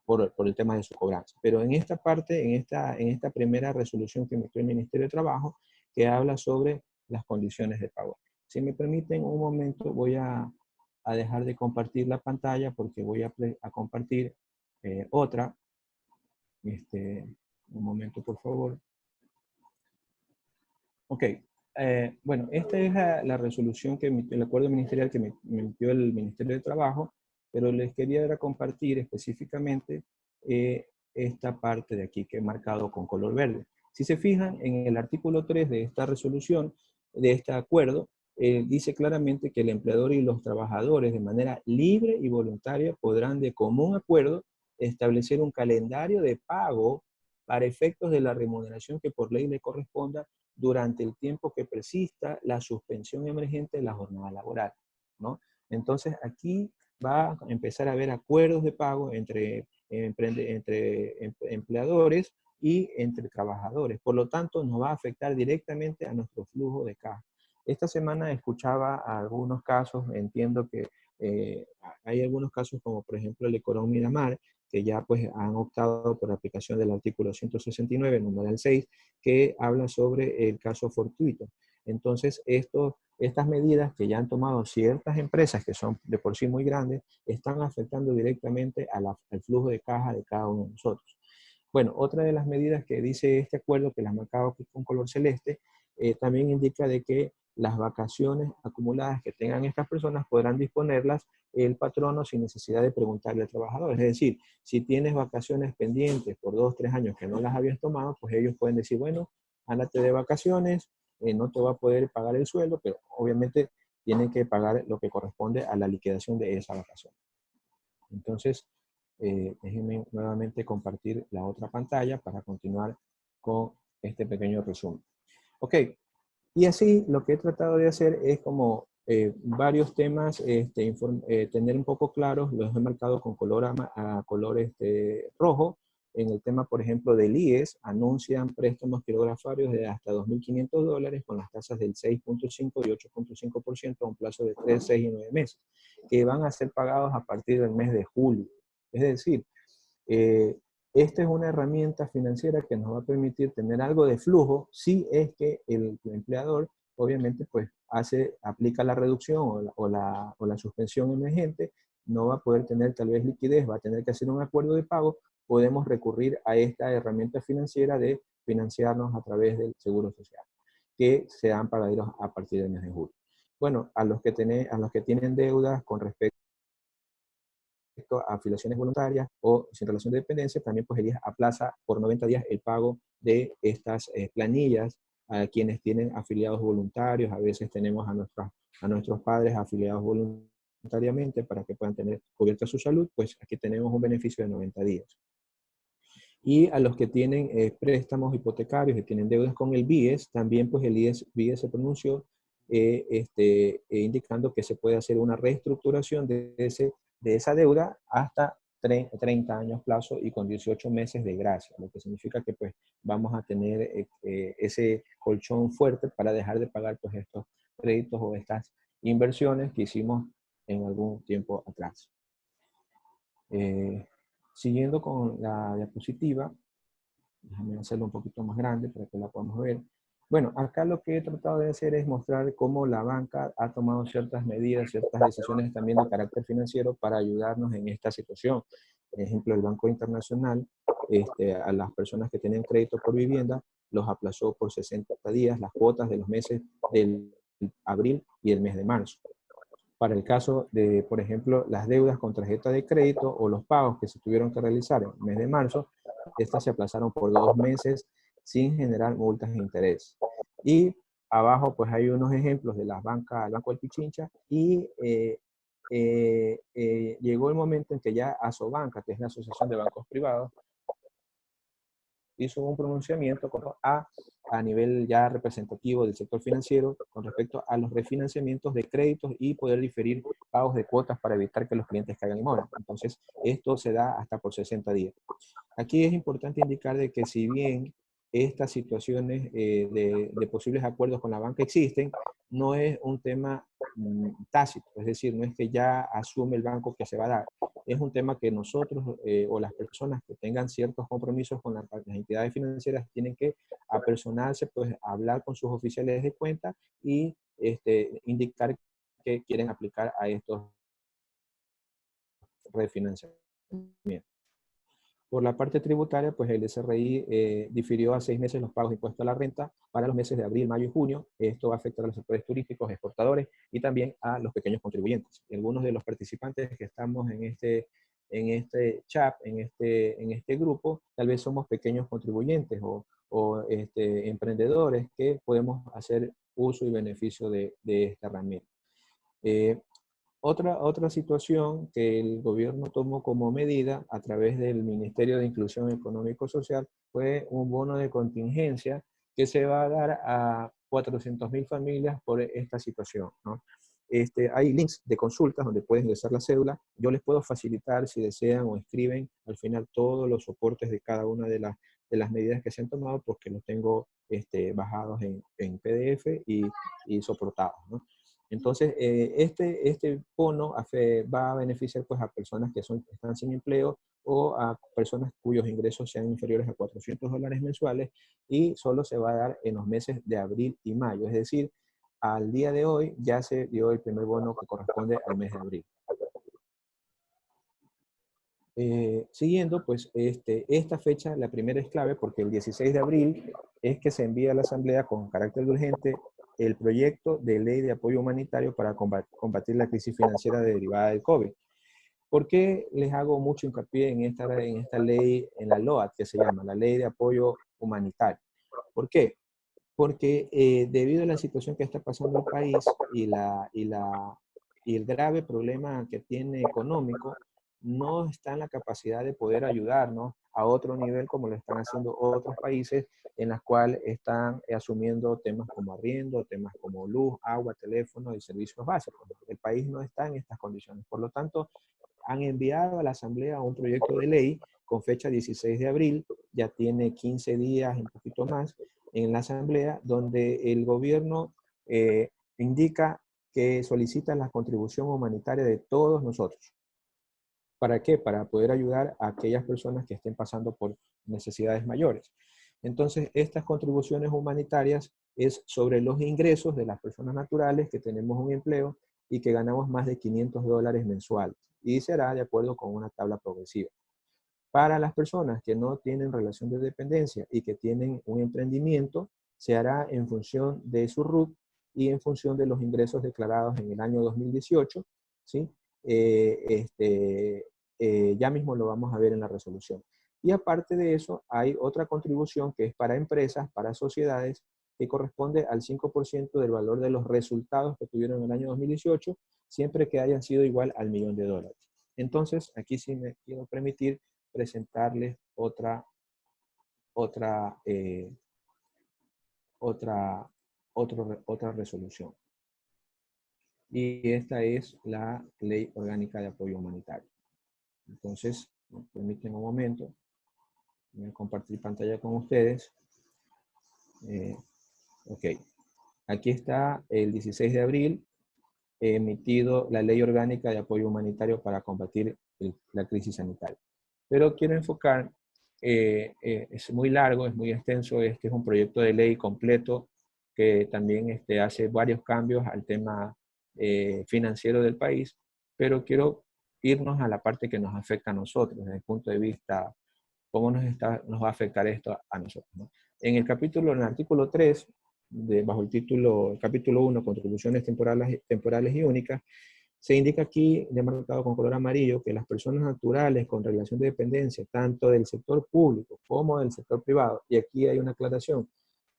por el tema de su cobranza. Pero en esta parte, en esta primera resolución que emitió el Ministerio de Trabajo, que habla sobre las condiciones de pago. Si me permiten un momento, voy a dejar de compartir la pantalla porque voy a compartir otra. Un momento, por favor. Ok. Bueno, esta es la resolución que emitió, el acuerdo ministerial que me emitió el Ministerio de Trabajo, pero les quería compartir específicamente esta parte de aquí que he marcado con color verde. Si se fijan, en el artículo 3 de esta resolución, de este acuerdo, dice claramente que el empleador y los trabajadores de manera libre y voluntaria podrán de común acuerdo establecer un calendario de pago para efectos de la remuneración que por ley le corresponda durante el tiempo que persista la suspensión emergente de la jornada laboral, ¿no? Entonces aquí va a empezar a haber acuerdos de pago entre empleadores y entre trabajadores. Por lo tanto, nos va a afectar directamente a nuestro flujo de caja. Esta semana escuchaba algunos casos, entiendo que hay algunos casos como por ejemplo el de Corón Miramar, que ya pues han optado por la aplicación del artículo 169, numeral 6, que habla sobre el caso fortuito. Entonces, estas medidas que ya han tomado ciertas empresas que son de por sí muy grandes, están afectando directamente al flujo de caja de cada uno de nosotros. Bueno, otra de las medidas que dice este acuerdo, que las marcaba con color celeste, también indica de que las vacaciones acumuladas que tengan estas personas podrán disponerlas el patrono sin necesidad de preguntarle al trabajador. Es decir, si tienes vacaciones pendientes por 2 o 3 años que no las habías tomado, pues ellos pueden decir, bueno, ándate de vacaciones, no te va a poder pagar el sueldo, pero obviamente tienen que pagar lo que corresponde a la liquidación de esa vacación. Entonces, déjenme nuevamente compartir la otra pantalla para continuar con este pequeño resumen. Ok, y así lo que he tratado de hacer es como varios temas, tener un poco claros, los he marcado con color, a color rojo. En el tema, por ejemplo, del IES, anuncian préstamos quirografarios de hasta $2.500 con las tasas del 6.5 y 8.5% a un plazo de 3, 6 y 9 meses, que van a ser pagados a partir del mes de julio. Es decir, eh, esta es una herramienta financiera que nos va a permitir tener algo de flujo si es que el empleador, obviamente, pues aplica la reducción o la suspensión emergente, no va a poder tener tal vez liquidez, va a tener que hacer un acuerdo de pago, podemos recurrir a esta herramienta financiera de financiarnos a través del Seguro Social, que sean pagaderos a partir del mes de julio. Bueno, a los que tienen deudas con respecto a afiliaciones voluntarias o sin relación de dependencia, también pues el IES aplaza por 90 días el pago de estas planillas a quienes tienen afiliados voluntarios. A veces tenemos a nuestros padres afiliados voluntariamente para que puedan tener cubierta su salud, pues aquí tenemos un beneficio de 90 días. Y a los que tienen préstamos hipotecarios y tienen deudas con el BIES, también pues el BIES se pronunció indicando que se puede hacer una reestructuración de esa deuda hasta 30 años plazo y con 18 meses de gracia, lo que significa que pues vamos a tener ese colchón fuerte para dejar de pagar pues estos créditos o estas inversiones que hicimos en algún tiempo atrás. Siguiendo con la diapositiva, déjame hacerlo un poquito más grande para que la podamos ver. Bueno, acá lo que he tratado de hacer es mostrar cómo la banca ha tomado ciertas medidas, ciertas decisiones también de carácter financiero para ayudarnos en esta situación. Por ejemplo, el Banco Internacional, a las personas que tienen crédito por vivienda, los aplazó por 60 días las cuotas de los meses del abril y el mes de marzo. Para el caso de, por ejemplo, las deudas con tarjeta de crédito o los pagos que se tuvieron que realizar en el mes de marzo, estas se aplazaron por 2 meses sin generar multas de interés. Y abajo pues hay unos ejemplos de las bancas, el Banco del Pichincha, y llegó el momento en que ya Asobanca, que es la Asociación de Bancos Privados, hizo un pronunciamiento a nivel ya representativo del sector financiero con respecto a los refinanciamientos de créditos y poder diferir pagos de cuotas para evitar que los clientes caigan en mora. Entonces, esto se da hasta por 60 días. Aquí es importante indicar de que si bien estas situaciones de posibles acuerdos con la banca existen, no es un tema tácito, es decir, no es que ya asume el banco que se va a dar, es un tema que nosotros o las personas que tengan ciertos compromisos con las entidades financieras tienen que apersonarse, pues hablar con sus oficiales de cuenta y indicar que quieren aplicar a estos refinanciamientos. Por la parte tributaria, pues el SRI difirió a 6 meses los pagos de impuestos a la renta para los meses de abril, mayo y junio. Esto va a afectar a los sectores turísticos, exportadores y también a los pequeños contribuyentes. Y algunos de los participantes que estamos en este chat, en este grupo, tal vez somos pequeños contribuyentes o emprendedores que podemos hacer uso y beneficio de esta herramienta. Otra situación que el gobierno tomó como medida a través del Ministerio de Inclusión Económico-Social fue un bono de contingencia que se va a dar a 400.000 familias por esta situación, ¿no? Hay links de consultas donde pueden ingresar la cédula. Yo les puedo facilitar, si desean o escriben, al final todos los soportes de cada una de las medidas que se han tomado, porque los tengo bajados en PDF y soportados, ¿no? Entonces, este bono va a beneficiar pues, a personas que están sin empleo o a personas cuyos ingresos sean inferiores a $400 mensuales y solo se va a dar en los meses de abril y mayo. Es decir, al día de hoy ya se dio el primer bono que corresponde al mes de abril. Siguiendo, pues esta fecha, la primera es clave porque el 16 de abril es que se envía a la Asamblea con carácter urgente el proyecto de ley de apoyo humanitario para combatir la crisis financiera derivada del COVID. ¿Por qué les hago mucho hincapié en esta ley, en la LOAT, que se llama la Ley de Apoyo Humanitario? ¿Por qué? Porque debido a la situación que está pasando el país y el grave problema que tiene económico, no está en la capacidad de poder ayudarnos a otro nivel como lo están haciendo otros países en las cuales están asumiendo temas como arriendo, temas como luz, agua, teléfono y servicios básicos. El país no está en estas condiciones. Por lo tanto, han enviado a la Asamblea un proyecto de ley con fecha 16 de abril, ya tiene 15 días, un poquito más, en la Asamblea, donde el gobierno indica que solicita la contribución humanitaria de todos nosotros. ¿Para qué? Para poder ayudar a aquellas personas que estén pasando por necesidades mayores. Entonces, estas contribuciones humanitarias es sobre los ingresos de las personas naturales que tenemos un empleo y que ganamos más de $500 mensuales. Y será de acuerdo con una tabla progresiva. Para las personas que no tienen relación de dependencia y que tienen un emprendimiento, se hará en función de su RUT y en función de los ingresos declarados en el año 2018, ¿sí? Ya mismo lo vamos a ver en la resolución. Y aparte de eso, hay otra contribución que es para empresas, para sociedades, que corresponde al 5% del valor de los resultados que tuvieron en el año 2018, siempre que hayan sido igual al $1.000.000. Entonces, aquí sí me quiero permitir presentarles otra, eh, otra, otra resolución. Y esta es la Ley Orgánica de Apoyo Humanitario. Entonces, me permiten un momento. Voy a compartir pantalla con ustedes. Ok. Aquí está el 16 de abril emitido la Ley Orgánica de Apoyo Humanitario para combatir la crisis sanitaria. Pero quiero enfocar, es muy largo, es muy extenso, este es un proyecto de ley completo que también hace varios cambios al tema financiero del país, pero quiero irnos a la parte que nos afecta a nosotros, desde el punto de vista, cómo nos va a afectar esto a nosotros, ¿no? En el artículo 3, bajo el título, capítulo 1, contribuciones temporales y únicas, se indica aquí, demarcado con color amarillo, que las personas naturales con relación de dependencia, tanto del sector público como del sector privado, y aquí hay una aclaración,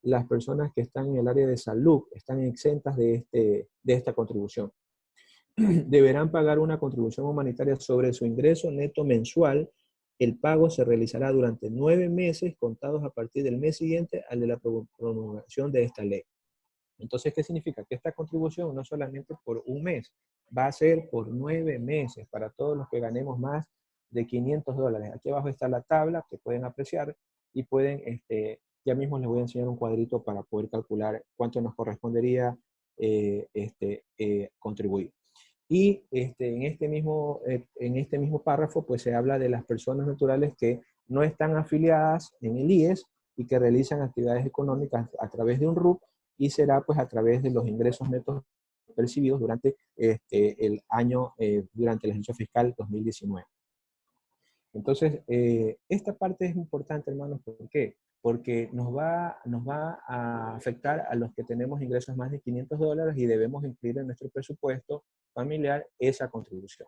las personas que están en el área de salud están exentas de esta contribución. Deberán pagar una contribución humanitaria sobre su ingreso neto mensual. El pago se realizará durante 9 meses contados a partir del mes siguiente al de la promulgación de esta ley. Entonces, ¿qué significa? Que esta contribución no solamente por un mes, va a ser por 9 meses para todos los que ganemos más de $500. Aquí abajo está la tabla que pueden apreciar y pueden, ya mismo les voy a enseñar un cuadrito para poder calcular cuánto nos correspondería contribuir. Y en este mismo párrafo, pues se habla de las personas naturales que no están afiliadas en el IES y que realizan actividades económicas a través de un RUP, y será pues a través de los ingresos netos percibidos durante el año, durante el ejercicio fiscal 2019. Entonces, esta parte es importante, hermanos. ¿Por qué? Porque nos va a afectar a los que tenemos ingresos más de $500 y debemos incluir en nuestro presupuesto familiar esa contribución.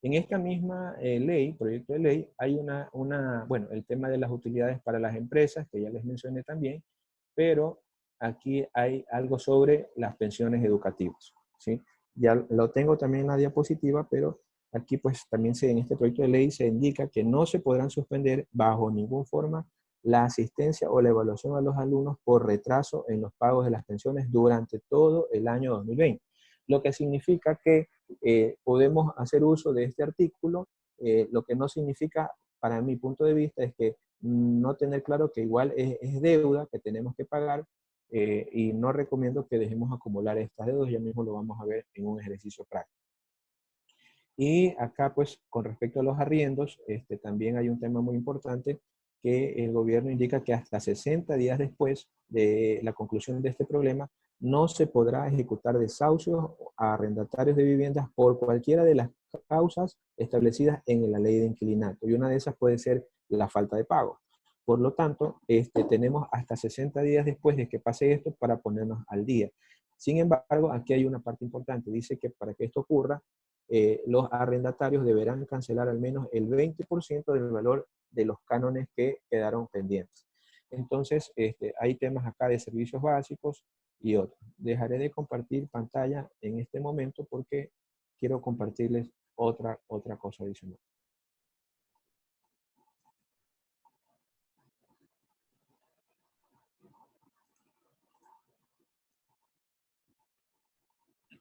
En esta misma ley, proyecto de ley, hay bueno, el tema de las utilidades para las empresas, que ya les mencioné también, pero aquí hay algo sobre las pensiones educativas, ¿sí? Ya lo tengo también en la diapositiva, pero aquí pues también en este proyecto de ley se indica que no se podrán suspender bajo ninguna forma la asistencia o la evaluación a los alumnos por retraso en los pagos de las pensiones durante todo el año 2020. Lo que significa que podemos hacer uso de este artículo, lo que no significa, para mi punto de vista, es que no tener claro que igual es deuda que tenemos que pagar, y no recomiendo que dejemos acumular estas deudas, ya mismo lo vamos a ver en un ejercicio práctico. Y acá, pues, con respecto a los arriendos, también hay un tema muy importante que el gobierno indica que hasta 60 días después de la conclusión de este problema, no se podrá ejecutar desahucios a arrendatarios de viviendas por cualquiera de las causas establecidas en la ley de inquilinato. Y una de esas puede ser la falta de pago. Por lo tanto, tenemos hasta 60 días después de que pase esto para ponernos al día. Sin embargo, aquí hay una parte importante. Dice que para que esto ocurra, los arrendatarios deberán cancelar al menos el 20% del valor de los cánones que quedaron pendientes. Entonces, hay temas acá de servicios básicos y otros. Dejaré de compartir pantalla en este momento porque quiero compartirles otra cosa adicional.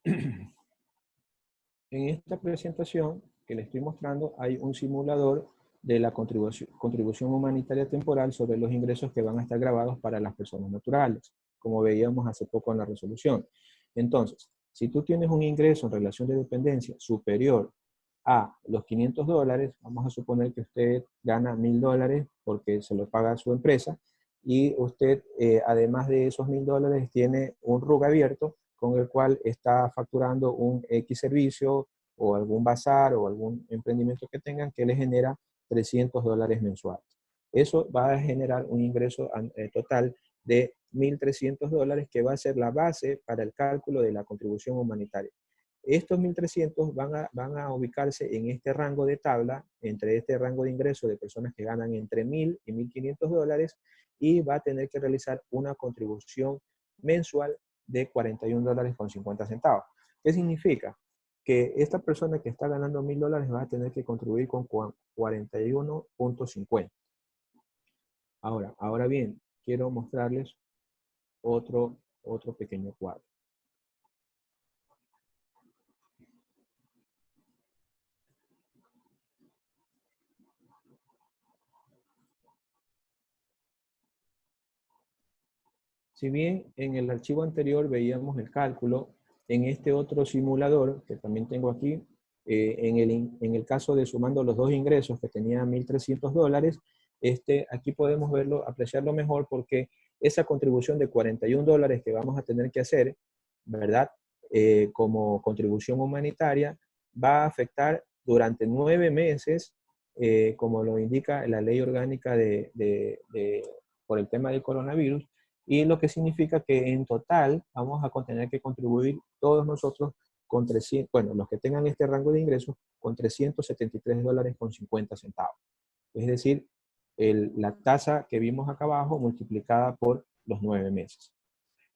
En esta presentación que les estoy mostrando hay un simulador de la contribución humanitaria temporal sobre los ingresos que van a estar grabados para las personas naturales, como veíamos hace poco en la resolución. Entonces, si tú tienes un ingreso en relación de dependencia superior a los $500, vamos a suponer que usted gana $1.000 porque se lo paga a su empresa, y usted, además de esos $1.000, tiene un RUC abierto con el cual está facturando un X servicio o algún bazar o algún emprendimiento que tengan que le genera $300 mensuales. Eso va a generar un ingreso total de $1.300, que va a ser la base para el cálculo de la contribución humanitaria. Estos 1.300 van a ubicarse en este rango de tabla, entre este rango de ingresos de personas que ganan entre $1.000 y $1.500, y va a tener que realizar una contribución mensual de $41.50. ¿Qué significa? Que esta persona que está ganando $1.000 va a tener que contribuir con 41.50. Ahora bien, quiero mostrarles otro pequeño cuadro. Si bien en el archivo anterior veíamos el cálculo, en este otro simulador que también tengo aquí, en el caso de sumando los dos ingresos que tenían $1.300, aquí podemos verlo, apreciarlo mejor, porque esa contribución de $41 que vamos a tener que hacer, ¿verdad? Como contribución humanitaria, va a afectar durante 9 meses, como lo indica la ley orgánica por el tema del coronavirus, y lo que significa que en total vamos a tener que contribuir todos nosotros con 300, bueno, los que tengan este rango de ingresos, con $373.50. Es decir, la tasa que vimos acá abajo multiplicada por los 9 meses.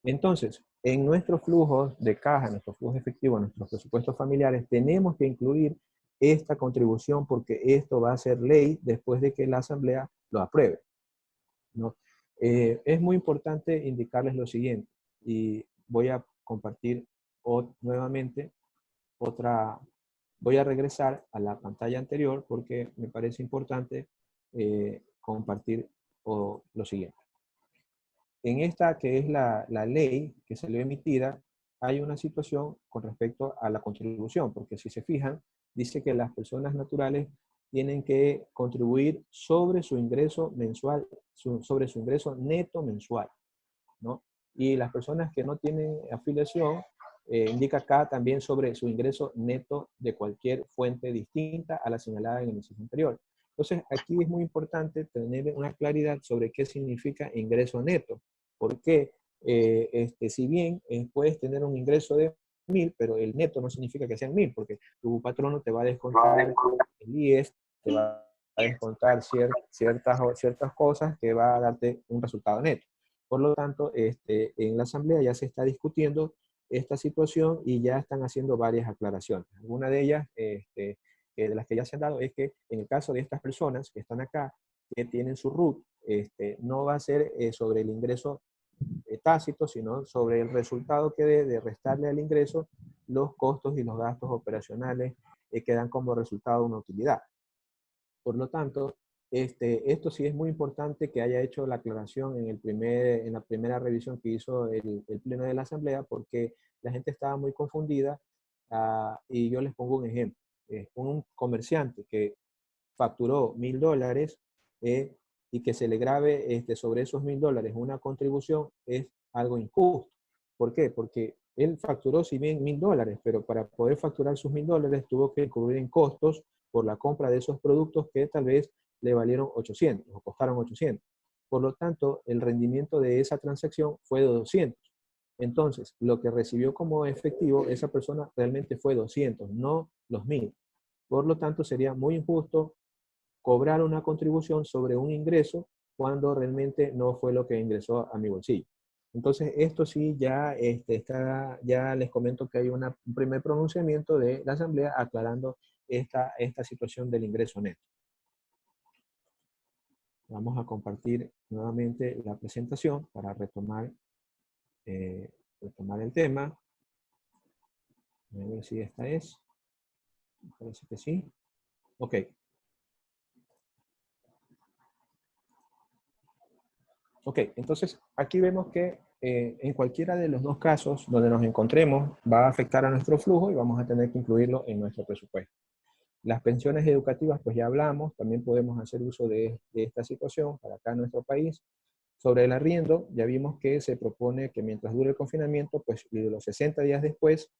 Entonces, en nuestros flujos de caja, nuestros flujos efectivos, nuestros presupuestos familiares, tenemos que incluir esta contribución porque esto va a ser ley después de que la Asamblea lo apruebe, ¿no? Es muy importante indicarles lo siguiente, y voy a compartir nuevamente voy a regresar a la pantalla anterior porque me parece importante compartir lo siguiente. En esta que es la ley que salió emitida, hay una situación con respecto a la contribución, porque si se fijan, dice que las personas naturales tienen que contribuir sobre su ingreso mensual, sobre su ingreso neto mensual, ¿no? Y las personas que no tienen afiliación, indica acá también sobre su ingreso neto de cualquier fuente distinta a la señalada en el inciso anterior. Entonces, aquí es muy importante tener una claridad sobre qué significa ingreso neto. Porque si bien puedes tener un ingreso de 1.000, pero el neto no significa que sean 1.000, porque tu patrono te va a descontar el IES, te va a descontar ciertas cosas que va a darte un resultado neto. Por lo tanto, en la Asamblea ya se está discutiendo esta situación y ya están haciendo varias aclaraciones. Una de ellas, de las que ya se han dado, es que en el caso de estas personas que están acá, que tienen su RUT, no va a ser sobre el ingreso tácito, sino sobre el resultado que de restarle al ingreso los costos y los gastos operacionales que dan como resultado una utilidad. Por lo tanto, esto sí es muy importante que haya hecho la aclaración en la primera revisión que hizo el Pleno de la Asamblea, porque la gente estaba muy confundida. Y yo les pongo un ejemplo. Un comerciante que facturó $1.000 y que se le grave sobre esos $1.000 una contribución es algo injusto. ¿Por qué? Porque él facturó si bien $1.000, pero para poder facturar sus $1.000 tuvo que incurrir en costos por la compra de esos productos que tal vez le valieron 800 o costaron 800. Por lo tanto, el rendimiento de esa transacción fue de 200. Entonces, lo que recibió como efectivo esa persona realmente fue 200, no los 1.000. Por lo tanto, sería muy injusto cobrar una contribución sobre un ingreso cuando realmente no fue lo que ingresó a mi bolsillo. Entonces, esto sí ya ya les comento que hay un primer pronunciamiento de la Asamblea aclarando esta situación del ingreso neto. Vamos a compartir nuevamente la presentación para retomar el tema. A ver si esta es. Me parece que sí. Ok. Ok, entonces aquí vemos que en cualquiera de los dos casos donde nos encontremos va a afectar a nuestro flujo y vamos a tener que incluirlo en nuestro presupuesto. Las pensiones educativas, pues ya hablamos, también podemos hacer uso de esta situación para acá en nuestro país. Sobre el arriendo, ya vimos que se propone que mientras dure el confinamiento, pues de los 60 días después,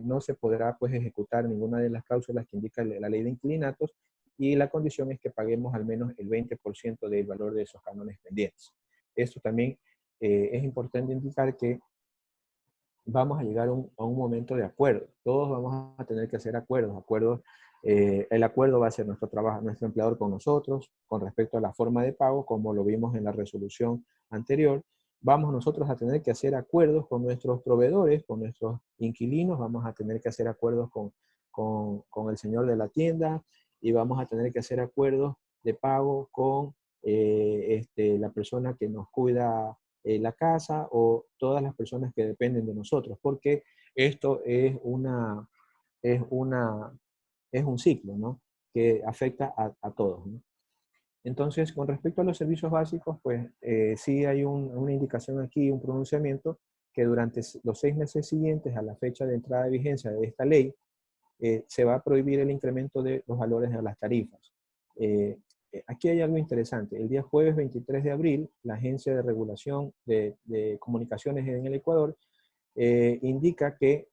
no se podrá pues ejecutar ninguna de las cláusulas que indica la ley de inquilinatos y la condición es que paguemos al menos el 20% del valor de esos cánones pendientes. Esto también es importante indicar que vamos a llegar a un momento de acuerdo. Todos vamos a tener que hacer acuerdos. El acuerdo va a ser nuestro empleador con nosotros, con respecto a la forma de pago, como lo vimos en la resolución anterior. Vamos nosotros a tener que hacer acuerdos con nuestros proveedores, con nuestros inquilinos, vamos a tener que hacer acuerdos con el señor de la tienda y vamos a tener que hacer acuerdos de pago con la persona que nos cuida la casa o todas las personas que dependen de nosotros, porque esto es un ciclo, ¿no? Que afecta a todos, ¿no? Entonces, con respecto a los servicios básicos, pues sí hay una indicación aquí, un pronunciamiento, que durante los 6 meses siguientes a la fecha de entrada de vigencia de esta ley, se va a prohibir el incremento de los valores de las tarifas. aquí hay algo interesante. El día jueves 23 de abril, la Agencia de Regulación de Comunicaciones en el Ecuador indica que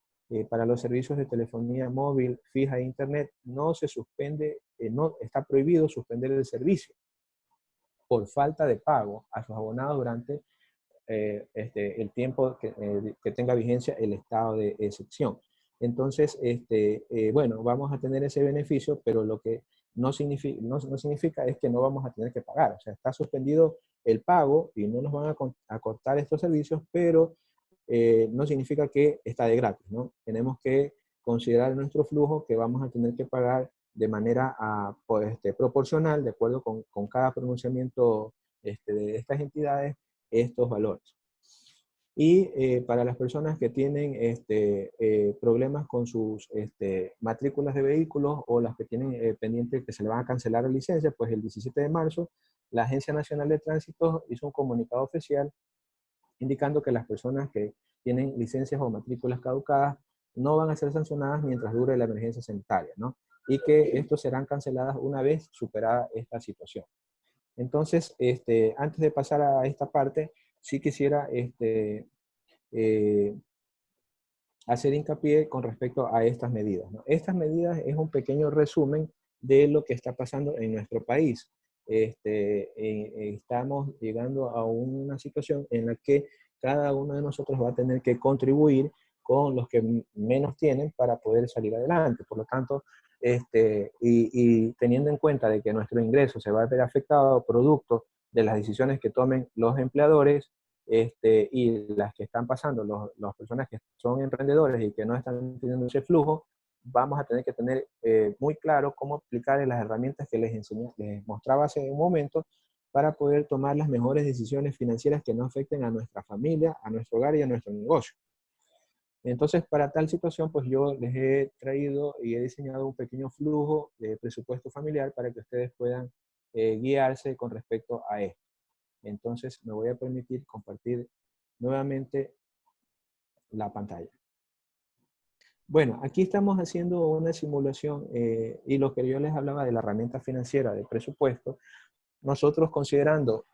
para los servicios de telefonía móvil, fija e internet, no se suspende, no está prohibido suspender el servicio por falta de pago a sus abonados durante el tiempo que tenga vigencia el estado de excepción. Entonces, bueno, vamos a tener ese beneficio, pero lo que no significa es que no vamos a tener que pagar. O sea, está suspendido el pago y no nos van a cortar estos servicios, pero no significa que está de gratis, ¿no? Tenemos que considerar nuestro flujo que vamos a tener que pagar de manera proporcional, de acuerdo con cada pronunciamiento de estas entidades, estos valores. Y para las personas que tienen problemas con sus matrículas de vehículos o las que tienen pendiente que se le van a cancelar la licencia, pues el 17 de marzo la Agencia Nacional de Tránsito hizo un comunicado oficial indicando que las personas que tienen licencias o matrículas caducadas no van a ser sancionadas mientras dure la emergencia sanitaria, ¿no? Y que estos serán canceladas una vez superada esta situación. Entonces, antes de pasar a esta parte, sí quisiera hacer hincapié con respecto a estas medidas, ¿no? Estas medidas es un pequeño resumen de lo que está pasando en nuestro país. Estamos llegando a una situación en la que cada uno de nosotros va a tener que contribuir con los que menos tienen para poder salir adelante. Por lo tanto, y teniendo en cuenta de que nuestro ingreso se va a ver afectado producto de las decisiones que tomen los empleadores, y las que están pasando, las personas que son emprendedores y que no están teniendo ese flujo, vamos a tener que tener muy claro cómo aplicar las herramientas que les mostraba hace un momento para poder tomar las mejores decisiones financieras que no afecten a nuestra familia, a nuestro hogar y a nuestro negocio. Entonces, para tal situación, pues yo les he traído y he diseñado un pequeño flujo de presupuesto familiar para que ustedes puedan guiarse con respecto a esto. Entonces, me voy a permitir compartir nuevamente la pantalla. Bueno, aquí estamos haciendo una simulación y lo que yo les hablaba de la herramienta financiera de presupuesto, nosotros considerando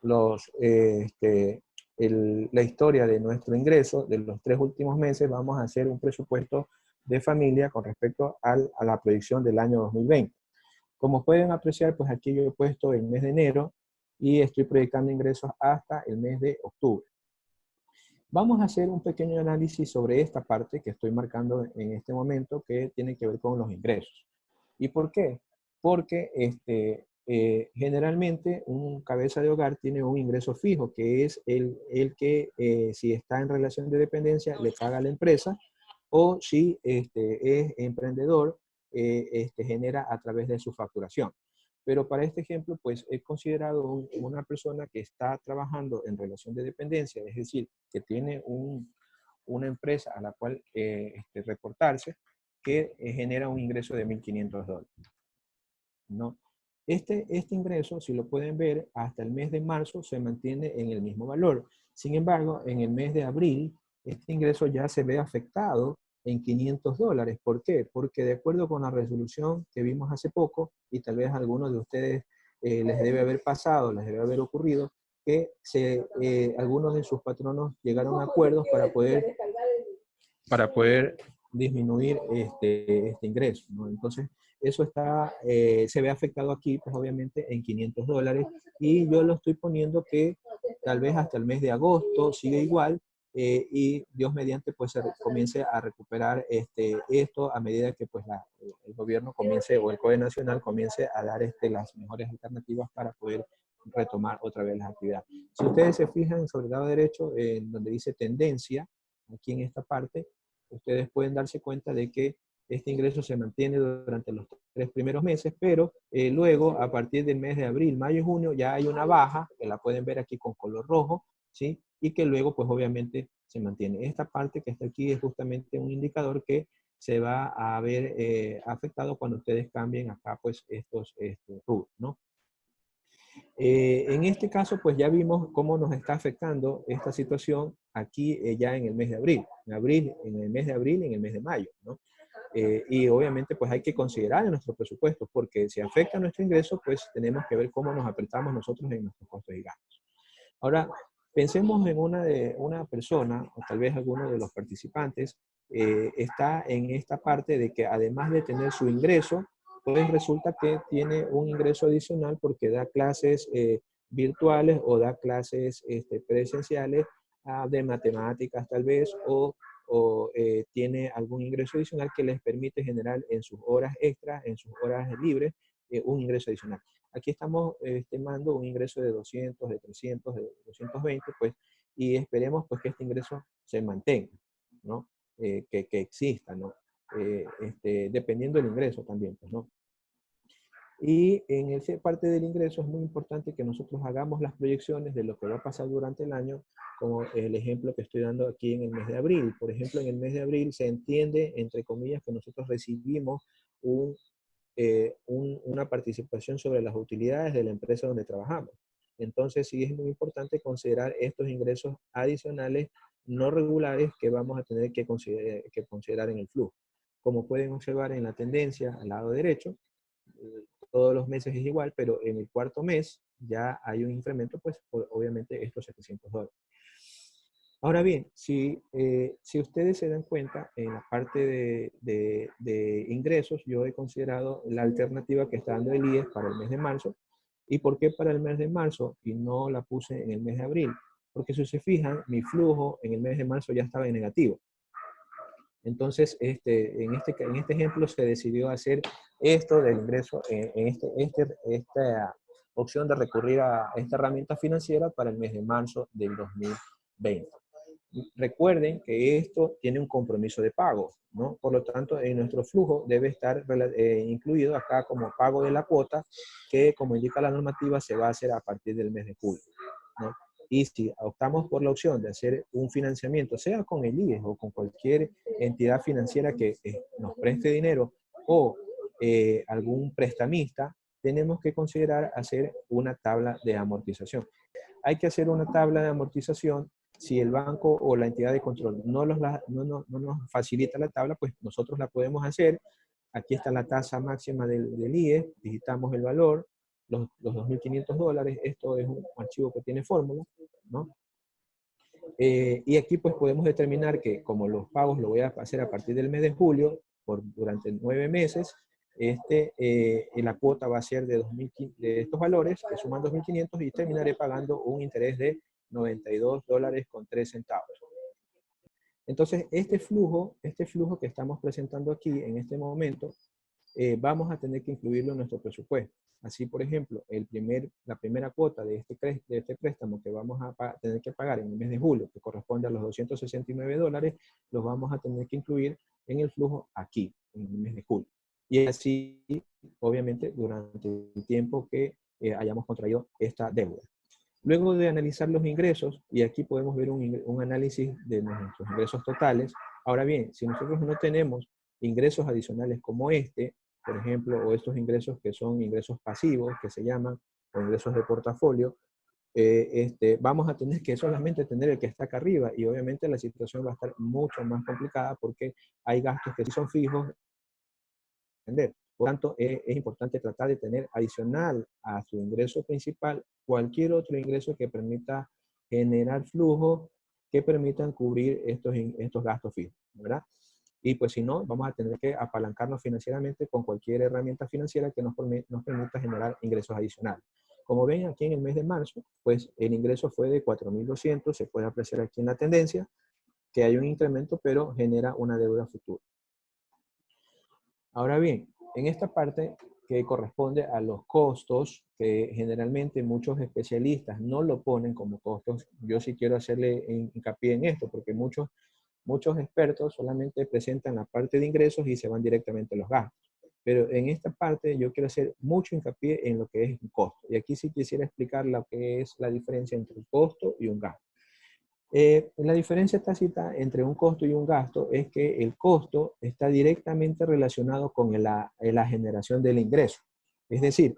la historia de nuestro ingreso de los 3 últimos meses, vamos a hacer un presupuesto de familia con respecto a la proyección del año 2020. Como pueden apreciar, pues aquí yo he puesto el mes de enero y estoy proyectando ingresos hasta el mes de octubre. Vamos a hacer un pequeño análisis sobre esta parte que estoy marcando en este momento que tiene que ver con los ingresos. ¿Y por qué? Porque generalmente un cabeza de hogar tiene un ingreso fijo, que es el que si está en relación de dependencia le paga a la empresa, o si es emprendedor, genera a través de su facturación. Pero para este ejemplo, pues he considerado una persona que está trabajando en relación de dependencia, es decir, que tiene una empresa a la cual reportarse, que genera un ingreso de $1.500, ¿no? Este ingreso, si lo pueden ver, hasta el mes de marzo se mantiene en el mismo valor. Sin embargo, en el mes de abril, este ingreso ya se ve afectado en $500. ¿Por qué? Porque de acuerdo con la resolución que vimos hace poco, y tal vez a algunos de ustedes les debe haber pasado, les debe haber ocurrido, que algunos de sus patronos llegaron a acuerdos para poder disminuir este ingreso, ¿no? Entonces, eso se ve afectado aquí, pues obviamente en $500, y yo lo estoy poniendo que tal vez hasta el mes de agosto sigue igual, y Dios mediante pues se comience a recuperar esto a medida que pues el gobierno comience o el COE nacional comience a dar las mejores alternativas para poder retomar otra vez las actividades. Si ustedes se fijan sobre el lado derecho, donde dice tendencia, aquí en esta parte, ustedes pueden darse cuenta de que este ingreso se mantiene durante los 3 primeros meses, pero luego a partir del mes de abril, mayo y junio ya hay una baja, que la pueden ver aquí con color rojo, ¿sí? Y que luego pues obviamente se mantiene. Esta parte que está aquí es justamente un indicador que se va a ver afectado cuando ustedes cambien acá pues estos rubros, ¿no? En este caso, pues ya vimos cómo nos está afectando esta situación aquí ya en el mes de abril. En el mes de abril y en el mes de mayo, ¿no? Y obviamente pues hay que considerar en nuestro presupuesto, porque si afecta nuestro ingreso, pues tenemos que ver cómo nos apretamos nosotros en nuestros costos y gastos. Ahora, pensemos en una persona, o tal vez alguno de los participantes, está en esta parte de que además de tener su ingreso, pues resulta que tiene un ingreso adicional porque da clases virtuales o da clases presenciales de matemáticas tal vez, o tiene algún ingreso adicional que les permite generar en sus horas extras, en sus horas libres, un ingreso adicional. Aquí estamos estimando un ingreso de 200, de 300, de 220, pues, y esperemos pues que este ingreso se mantenga, ¿no? Que exista, ¿no? Dependiendo del ingreso también, pues, ¿no? Y en esa parte del ingreso es muy importante que nosotros hagamos las proyecciones de lo que va a pasar durante el año, como el ejemplo que estoy dando aquí en el mes de abril. Por ejemplo, en el mes de abril se entiende, entre comillas, que nosotros recibimos una participación sobre las utilidades de la empresa donde trabajamos. Entonces, sí es muy importante considerar estos ingresos adicionales no regulares que vamos a tener que considerar en el flujo. Como pueden observar en la tendencia al lado derecho, todos los meses es igual, pero en el cuarto mes ya hay un incremento, pues obviamente estos $700. Ahora bien, si ustedes se dan cuenta, en la parte de ingresos, yo he considerado la alternativa que está dando el IES para el mes de marzo. ¿Y por qué para el mes de marzo y no la puse en el mes de abril? Porque si se fijan, mi flujo en el mes de marzo ya estaba en negativo. Entonces, en este ejemplo se decidió hacer esto del ingreso, esta opción de recurrir a esta herramienta financiera para el mes de marzo del 2020. Recuerden que esto tiene un compromiso de pago, ¿no? Por lo tanto, en nuestro flujo debe estar incluido acá como pago de la cuota, que como indica la normativa se va a hacer a partir del mes de julio, ¿no? Y si optamos por la opción de hacer un financiamiento, sea con el IES o con cualquier entidad financiera que nos preste dinero o algún prestamista, tenemos que considerar hacer una tabla de amortización. Hay que hacer una tabla de amortización. Si el banco o la entidad de control no nos facilita la tabla, pues nosotros la podemos hacer. Aquí está la tasa máxima del IES, digitamos el valor, los $2.500, esto es un archivo que tiene fórmula, ¿no? Y aquí pues podemos determinar que como los pagos lo voy a hacer a partir del mes de julio, durante 9 meses, la cuota va a ser de estos valores, que suman 2.500 y terminaré pagando un interés de $92.03. Entonces, este flujo que estamos presentando aquí en este momento, vamos a tener que incluirlo en nuestro presupuesto. Así, por ejemplo, la primera cuota de este préstamo que vamos a tener que pagar en el mes de julio, que corresponde a los $269, los vamos a tener que incluir en el flujo aquí, en el mes de julio. Y así, obviamente, durante el tiempo que hayamos contraído esta deuda. Luego de analizar los ingresos, y aquí podemos ver un análisis de nuestros ingresos totales. Ahora bien, si nosotros no tenemos ingresos adicionales como por ejemplo, o estos ingresos que son ingresos pasivos, que se llaman, o ingresos de portafolio, vamos a tener que solamente tener el que está acá arriba, y obviamente la situación va a estar mucho más complicada porque hay gastos que sí son fijos. Por tanto, es importante tratar de tener adicional a su ingreso principal cualquier otro ingreso que permita generar flujos que permitan cubrir estos gastos fijos, ¿verdad? Y pues si no, vamos a tener que apalancarnos financieramente con cualquier herramienta financiera que nos permita generar ingresos adicionales. Como ven aquí en el mes de marzo, pues el ingreso fue de 4.200, se puede apreciar aquí en la tendencia, que hay un incremento, pero genera una deuda futura. Ahora bien, en esta parte que corresponde a los costos, que generalmente muchos especialistas no lo ponen como costos, yo sí quiero hacerle hincapié en esto, porque muchos expertos solamente presentan la parte de ingresos y se van directamente a los gastos. Pero en esta parte yo quiero hacer mucho hincapié en lo que es un costo. Y aquí sí quisiera explicar lo que es la diferencia entre un costo y un gasto. La diferencia tácita entre un costo y un gasto es que el costo está directamente relacionado con la generación del ingreso. Es decir,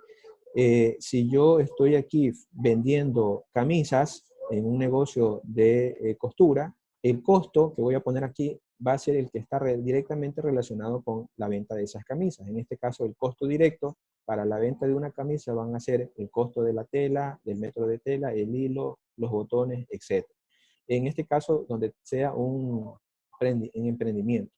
si yo estoy aquí vendiendo camisas en un negocio de costura, el costo que voy a poner aquí va a ser el que está directamente relacionado con la venta de esas camisas. En este caso, el costo directo para la venta de una camisa van a ser el costo de la tela, del metro de tela, el hilo, los botones, etc. En este caso, donde sea un emprendimiento.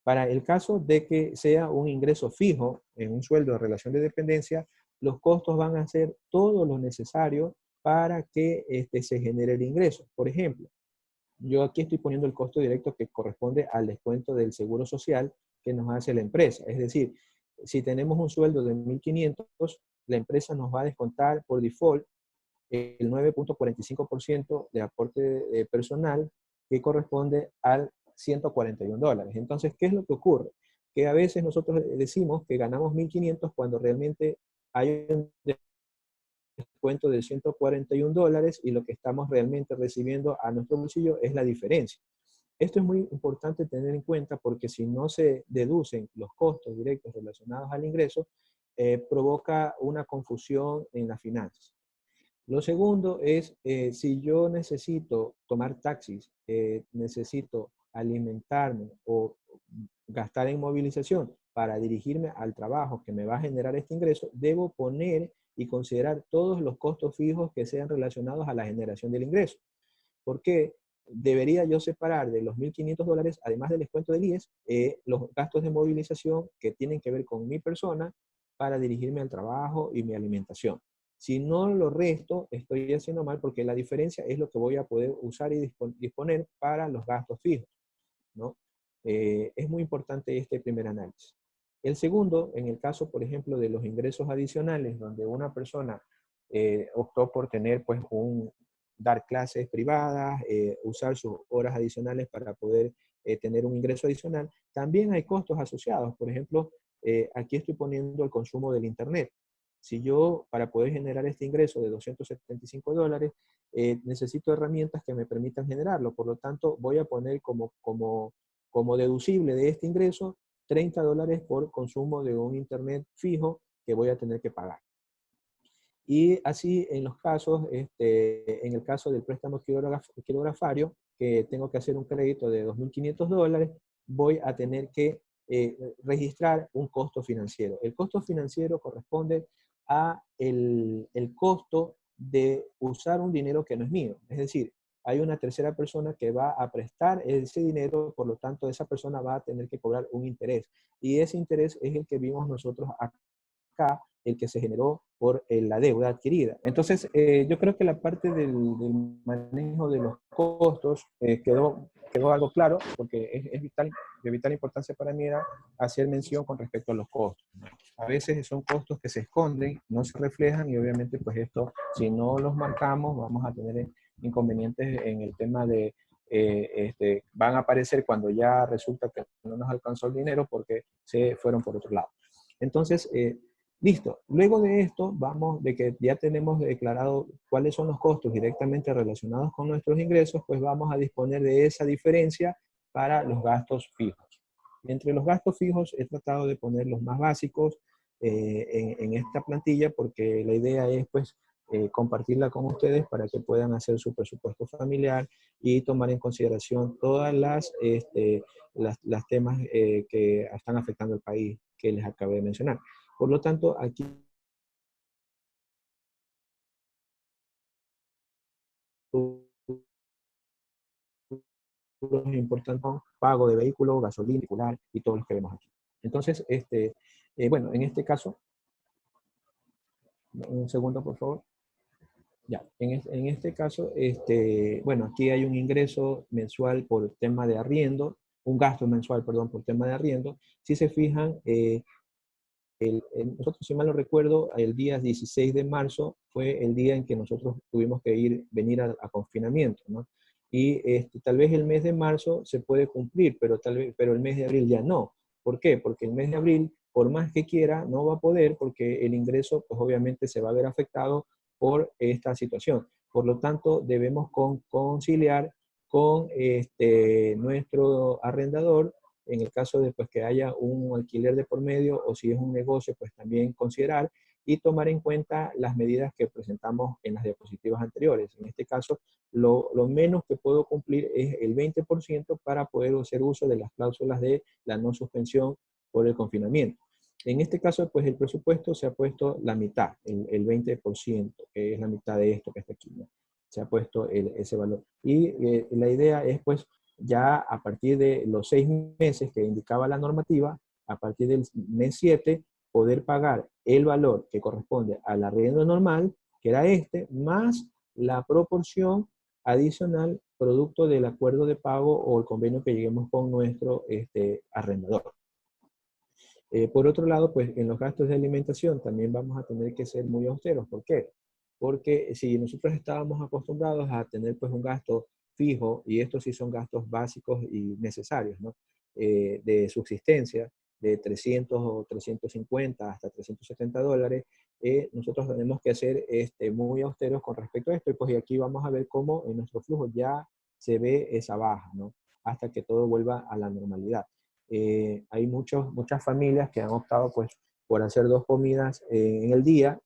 Para el caso de que sea un ingreso fijo en un sueldo de relación de dependencia, los costos van a ser todo lo necesario para que se genere el ingreso. Por ejemplo, yo aquí estoy poniendo el costo directo que corresponde al descuento del seguro social que nos hace la empresa. Es decir, si tenemos un sueldo de 1.500, la empresa nos va a descontar por default el 9.45% de aporte personal que corresponde al $141. Entonces, ¿qué es lo que ocurre? Que a veces nosotros decimos que ganamos 1.500 cuando realmente hay un descuento de $141 y lo que estamos realmente recibiendo a nuestro bolsillo es la diferencia. Esto es muy importante tener en cuenta porque si no se deducen los costos directos relacionados al ingreso, provoca una confusión en las finanzas. Lo segundo es, si yo necesito tomar taxis, necesito alimentarme o gastar en movilización para dirigirme al trabajo que me va a generar este ingreso, debo poner y considerar todos los costos fijos que sean relacionados a la generación del ingreso. ¿Por qué? Debería yo separar de los $1.500, además del descuento del IES, los gastos de movilización que tienen que ver con mi persona para dirigirme al trabajo y mi alimentación. Si no lo resto, estoy haciendo mal porque la diferencia es lo que voy a poder usar y disponer para los gastos fijos, ¿no? Es muy importante este primer análisis. El segundo, en el caso, por ejemplo, de los ingresos adicionales, donde una persona optó por tener, pues, dar clases privadas, usar sus horas adicionales para poder tener un ingreso adicional, también hay costos asociados. Por ejemplo, aquí estoy poniendo el consumo del Internet. Si yo, para poder generar este ingreso de $275, necesito herramientas que me permitan generarlo. Por lo tanto, voy a poner como deducible de este ingreso $30 por consumo de un Internet fijo que voy a tener que pagar. Y así en los casos, en el caso del préstamo quirografario, que tengo que hacer un crédito de $2.500, voy a tener que registrar un costo financiero. El costo financiero corresponde a el costo de usar un dinero que no es mío. Es decir, hay una tercera persona que va a prestar ese dinero, por lo tanto, esa persona va a tener que cobrar un interés. Y ese interés es el que vimos nosotros acá, el que se generó por la deuda adquirida. Entonces, yo creo que la parte del manejo de los costos quedó algo claro, porque es de vital importancia para mí era hacer mención con respecto a los costos. A veces son costos que se esconden, no se reflejan y obviamente pues esto, si no los marcamos, vamos a tener inconvenientes en el tema de, van a aparecer cuando ya resulta que no nos alcanzó el dinero porque se fueron por otro lado. Entonces, listo. Luego de esto, de que ya tenemos declarado cuáles son los costos directamente relacionados con nuestros ingresos, pues vamos a disponer de esa diferencia para los gastos fijos. Entre los gastos fijos he tratado de poner los más básicos en esta plantilla porque la idea es pues compartirla con ustedes para que puedan hacer su presupuesto familiar y tomar en consideración todas las temas que están afectando al país que les acabé de mencionar. Por lo tanto, aquí es importante pago de vehículo, gasolina, vehicular y todos los que vemos aquí. Entonces, bueno, en este caso, un segundo, por favor. Ya, en este caso, bueno, aquí hay un ingreso mensual por tema de arriendo, un gasto mensual, perdón, por tema de arriendo. Si se fijan, nosotros, si mal no recuerdo, el día 16 de marzo fue el día en que nosotros tuvimos que venir a confinamiento, ¿no? Y tal vez el mes de marzo se puede cumplir, pero el mes de abril ya no. ¿Por qué? Porque el mes de abril, por más que quiera, no va a poder porque el ingreso, pues obviamente se va a ver afectado por esta situación. Por lo tanto, debemos conciliar con nuestro arrendador en el caso de pues, que haya un alquiler de por medio o si es un negocio, pues también considerar y tomar en cuenta las medidas que presentamos en las diapositivas anteriores. En este caso, lo menos que puedo cumplir es el 20% para poder hacer uso de las cláusulas de la no suspensión por el confinamiento. En este caso, pues el presupuesto se ha puesto la mitad, el 20%, que es la mitad de esto que está aquí, ¿no? Se ha puesto ese valor. Y la idea es, pues, ya a partir de los 6 meses que indicaba la normativa, a partir del mes 7, poder pagar el valor que corresponde al arriendo normal, que era este, más la proporción adicional producto del acuerdo de pago o el convenio que lleguemos con nuestro arrendador. Por otro lado, pues en los gastos de alimentación también vamos a tener que ser muy austeros. ¿Por qué? Porque si nosotros estábamos acostumbrados a tener pues un gasto fijo, y estos sí son gastos básicos y necesarios, ¿no? De subsistencia, de 300 o 350 hasta $370, nosotros tenemos que ser muy austeros con respecto a esto. Y pues aquí vamos a ver cómo en nuestro flujo ya se ve esa baja, ¿no? Hasta que todo vuelva a la normalidad. Hay muchas familias que han optado pues por hacer 2 comidas en el día,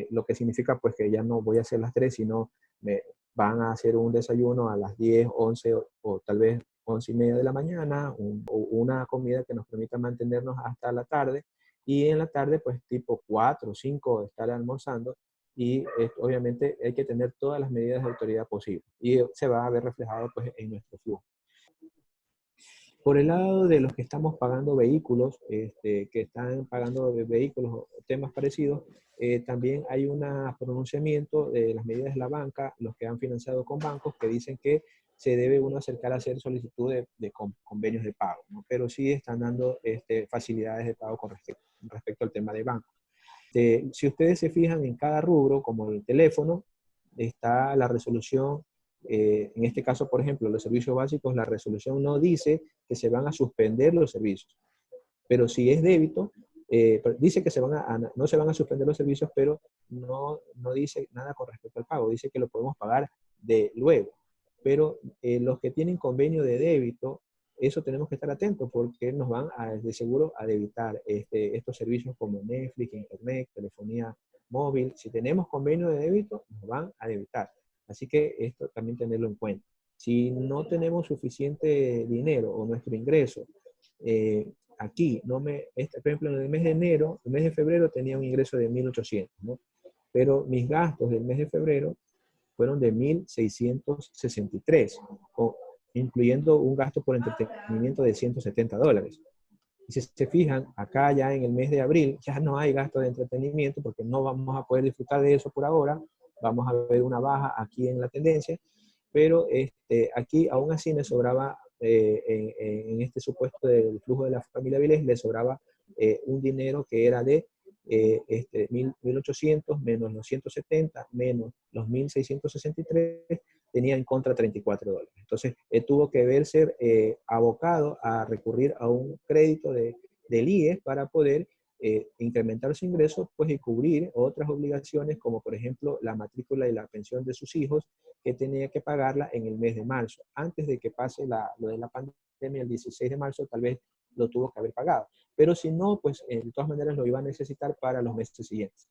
lo que significa pues que ya no voy a hacer las 3, sino me van a hacer un desayuno a las 10, 11 o tal vez 11:30 de la mañana, o una comida que nos permita mantenernos hasta la tarde, y en la tarde pues tipo 4 o 5 estar almorzando, y obviamente hay que tener todas las medidas de autoridad posibles y se va a ver reflejado pues en nuestro flujo. Por el lado de los que estamos pagando vehículos, que están pagando vehículos o temas parecidos, también hay un pronunciamiento de las medidas de la banca, los que han financiado con bancos, que dicen que se debe uno acercar a hacer solicitud de convenios de pago, ¿no? Pero sí están dando facilidades de pago con respecto al tema de banco. Si ustedes se fijan en cada rubro, como el teléfono, está la resolución. En este caso, por ejemplo, los servicios básicos, la resolución no dice que se van a suspender los servicios, pero si es débito, dice que no se van a suspender los servicios, pero no dice nada con respecto al pago, dice que lo podemos pagar de luego. Pero los que tienen convenio de débito, eso tenemos que estar atentos porque nos van de seguro a debitar estos servicios como Netflix, Internet, telefonía móvil. Si tenemos convenio de débito, nos van a debitar. Así que esto también tenerlo en cuenta. Si no tenemos suficiente dinero o nuestro ingreso, aquí, por ejemplo, en el mes de enero, el mes de febrero tenía un ingreso de 1.800, ¿no? Pero mis gastos del mes de febrero fueron de 1.663, incluyendo un gasto por entretenimiento de $170. Y si se fijan, acá ya en el mes de abril ya no hay gasto de entretenimiento porque no vamos a poder disfrutar de eso por ahora. Vamos a ver una baja aquí en la tendencia, pero aquí aún así me sobraba, en este supuesto del flujo de la familia Vilés, le sobraba un dinero que era de 1.800 menos los 170 menos los 1.663, tenía en contra $34. Entonces, tuvo que verse abocado a recurrir a un crédito del IES para poder incrementar su ingreso, pues, y cubrir otras obligaciones, como por ejemplo la matrícula y la pensión de sus hijos, que tenía que pagarla en el mes de marzo. Antes de que pase lo de la pandemia, el 16 de marzo, tal vez lo tuvo que haber pagado. Pero si no, pues de todas maneras lo iba a necesitar para los meses siguientes.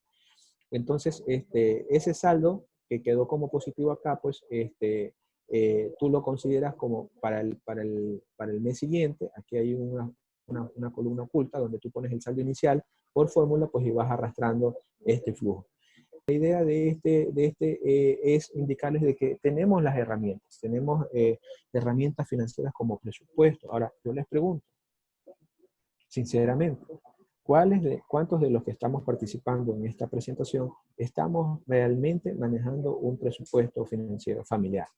Entonces, ese saldo que quedó como positivo acá, pues tú lo consideras como para el mes siguiente. Aquí hay una columna oculta donde tú pones el saldo inicial por fórmula, pues, y vas arrastrando este flujo. La idea es indicarles de que tenemos las herramientas, tenemos herramientas financieras como presupuesto. Ahora, yo les pregunto, sinceramente, ¿cuántos de los que estamos participando en esta presentación estamos realmente manejando un presupuesto financiero familiar?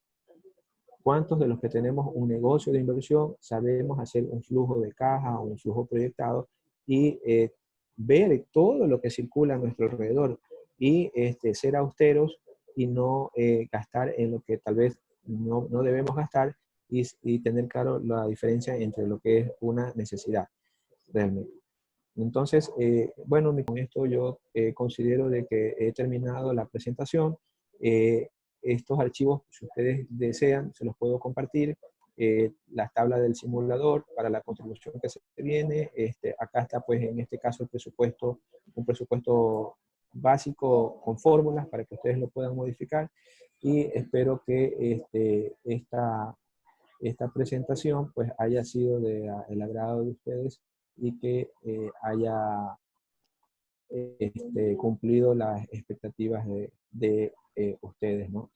¿Cuántos de los que tenemos un negocio de inversión sabemos hacer un flujo de caja o un flujo proyectado y ver todo lo que circula a nuestro alrededor y ser austeros y no gastar en lo que tal vez no debemos gastar, y tener claro la diferencia entre lo que es una necesidad realmente? Entonces, bueno, con esto yo considero de que he terminado la presentación. Estos archivos, si ustedes desean, se los puedo compartir. Las tablas del simulador para la contribución que se viene. Acá está, pues, en este caso, un presupuesto básico con fórmulas para que ustedes lo puedan modificar y espero que esta presentación pues haya sido del agrado de ustedes y que haya cumplido las expectativas de ustedes, ¿no?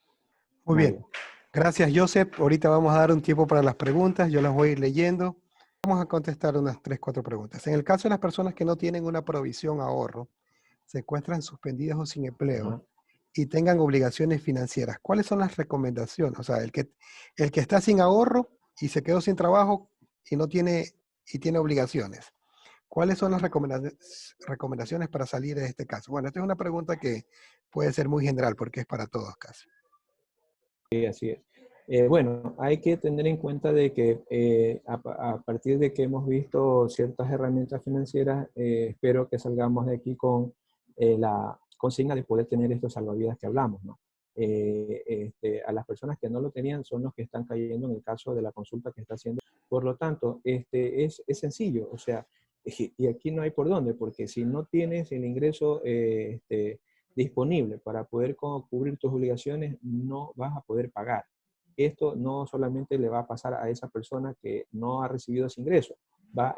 Muy bien. Mario. Gracias, Joseph. Ahorita vamos a dar un tiempo para las preguntas. Yo las voy a ir leyendo. Vamos a contestar unas 3, 4 preguntas. En el caso de las personas que no tienen una provisión ahorro, se encuentran suspendidas o sin empleo Ajá. y tengan obligaciones financieras, ¿cuáles son las recomendaciones? O sea, el que está sin ahorro y se quedó sin trabajo y no tiene, y tiene obligaciones. ¿Cuáles son las recomendaciones para salir de este caso? Bueno, esta es una pregunta que puede ser muy general porque es para todos casi. Sí, así es. Bueno, hay que tener en cuenta de que a partir de que hemos visto ciertas herramientas financieras, espero que salgamos de aquí con la consigna de poder tener estos salvavidas que hablamos, ¿no? A las personas que no lo tenían son los que están cayendo en el caso de la consulta que está haciendo. Por lo tanto, es sencillo, o sea, y aquí no hay por dónde, porque si no tienes el ingreso disponible para poder cubrir tus obligaciones, no vas a poder pagar. Esto no solamente le va a pasar a esa persona que no ha recibido ese ingreso,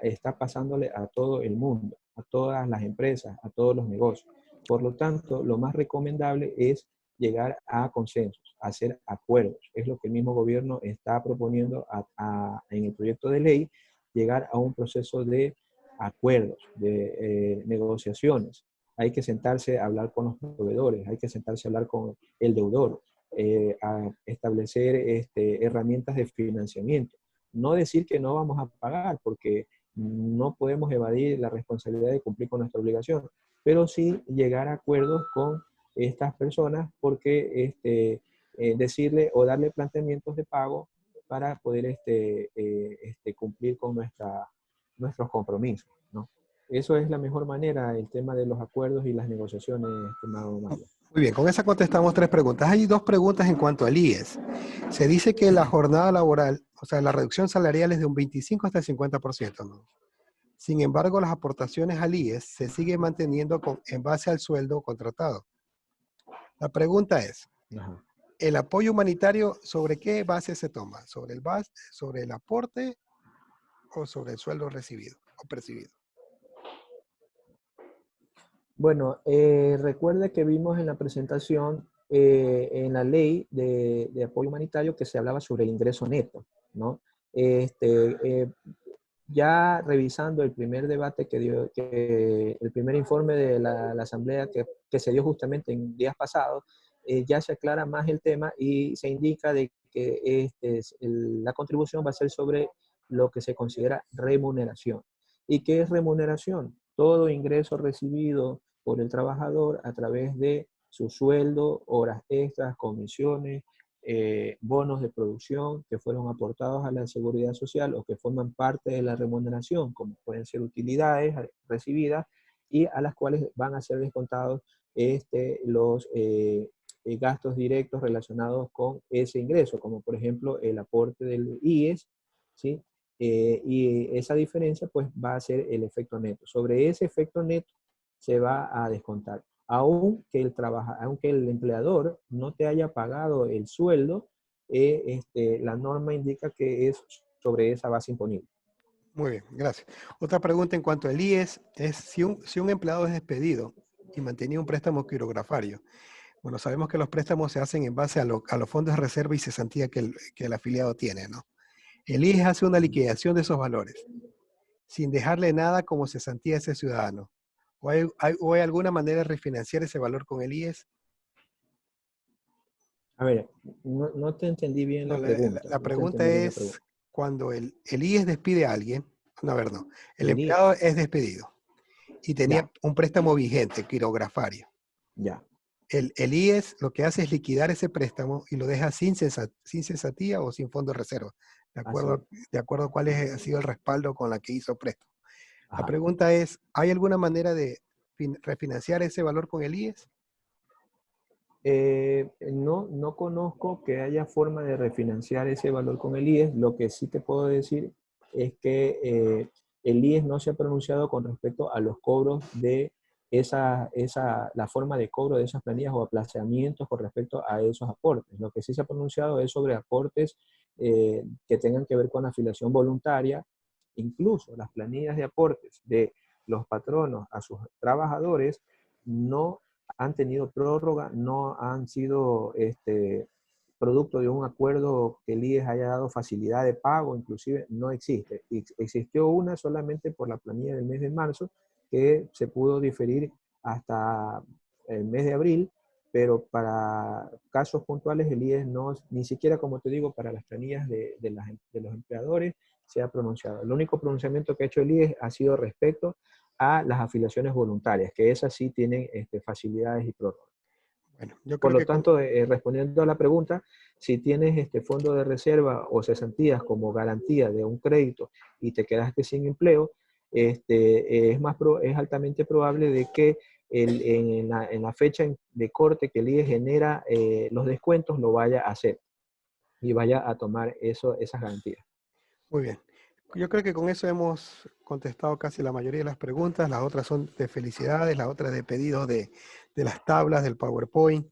está pasándole a todo el mundo, a todas las empresas, a todos los negocios. Por lo tanto, lo más recomendable es llegar a consensos, a hacer acuerdos. Es lo que el mismo gobierno está proponiendo en el proyecto de ley, llegar a un proceso de acuerdos, de negociaciones. Hay que sentarse a hablar con los proveedores, hay que sentarse a hablar con el deudor, a establecer herramientas de financiamiento. No decir que no vamos a pagar, porque no podemos evadir la responsabilidad de cumplir con nuestra obligación, pero sí llegar a acuerdos con estas personas, porque decirle o darle planteamientos de pago para poder cumplir con nuestros compromisos, ¿no? Eso es la mejor manera, el tema de los acuerdos y las negociaciones, estimado Mario. Muy bien, con esa contestamos 3 preguntas. Hay 2 preguntas en cuanto al IES. Se dice que la jornada laboral, o sea, la reducción salarial es de un 25 hasta el 50%, ¿no? Sin embargo, las aportaciones al IES se siguen manteniendo en base al sueldo contratado. La pregunta es, Ajá. ¿el apoyo humanitario sobre qué base se toma? ¿Sobre el aporte o sobre el sueldo recibido o percibido? Bueno, recuerde que vimos en la presentación, en la ley de apoyo humanitario, que se hablaba sobre el ingreso neto, ¿no? Este, eh, ya revisando el primer debate el primer informe de la Asamblea que se dio justamente en días pasados, ya se aclara más el tema y se indica de que la contribución va a ser sobre lo que se considera remuneración. ¿Y qué es remuneración? Todo ingreso recibido por el trabajador a través de su sueldo, horas extras, comisiones, bonos de producción que fueron aportados a la seguridad social o que forman parte de la remuneración, como pueden ser utilidades recibidas y a las cuales van a ser descontados los gastos directos relacionados con ese ingreso, como por ejemplo el aporte del IES, ¿sí? Y esa diferencia pues va a ser el efecto neto. Sobre ese efecto neto se va a descontar. Aunque el empleador no te haya pagado el sueldo, la norma indica que es sobre esa base imponible. Muy bien, gracias. Otra pregunta en cuanto al IES es si un empleado es despedido y mantenía un préstamo quirografario. Bueno, sabemos que los préstamos se hacen en base a los fondos de reserva y cesantía que el afiliado tiene, ¿no? El IES hace una liquidación de esos valores, sin dejarle nada como cesantía a ese ciudadano. ¿O hay alguna manera de refinanciar ese valor con el IES? A ver, no te entendí bien No, la pregunta. la No te pregunta entendí bien la es, pregunta. cuando el IES despide a alguien, no, a ver, no, el El I- empleado es despedido y tenía ya, un préstamo vigente, quirografario. ya. El IES lo que hace es liquidar ese préstamo y lo deja sin cesantía o sin fondo de reserva, Así es. de acuerdo a cuál ha sido el respaldo con la que hizo préstamo. La Ajá. pregunta es, ¿hay alguna manera de refinanciar ese valor con el IES? No conozco que haya forma de refinanciar ese valor con el IES. Lo que sí te puedo decir es que el IES no se ha pronunciado con respecto a los cobros de la forma de cobro de esas planillas o aplazamientos con respecto a esos aportes. Lo que sí se ha pronunciado es sobre aportes que tengan que ver con la afiliación voluntaria. Incluso las planillas de aportes de los patronos a sus trabajadores no han tenido prórroga, no han sido producto de un acuerdo que el IES haya dado facilidad de pago, inclusive no existe. Existió una solamente por la planilla del mes de marzo, que se pudo diferir hasta el mes de abril, pero para casos puntuales el IES no, ni siquiera, como te digo, para las planillas de los empleadores se ha pronunciado. El único pronunciamiento que ha hecho el IES ha sido respecto a las afiliaciones voluntarias, que esas sí tienen facilidades y prórrogas. Bueno, yo Por creo lo que tanto, respondiendo a la pregunta, si tienes este fondo de reserva o cesantías como garantía de un crédito y te quedaste sin empleo, es altamente probable de que en la fecha de corte que el IES genera los descuentos lo vaya a hacer y vaya a tomar esas garantías. muy bien. Yo creo que con eso hemos contestado casi la mayoría de las preguntas. Las otras son de felicidades, las otras de pedidos de las tablas, del PowerPoint.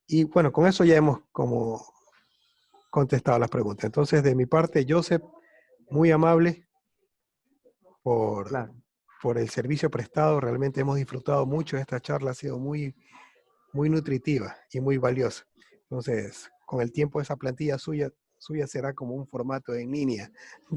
Y bueno, con eso ya hemos como contestado las preguntas. Entonces, de mi parte, Joseph, muy amable por, Claro. por el servicio prestado. Realmente hemos disfrutado mucho. Esta charla ha sido muy, muy nutritiva y muy valiosa. Entonces, con el tiempo esa plantilla suya será como un formato en línea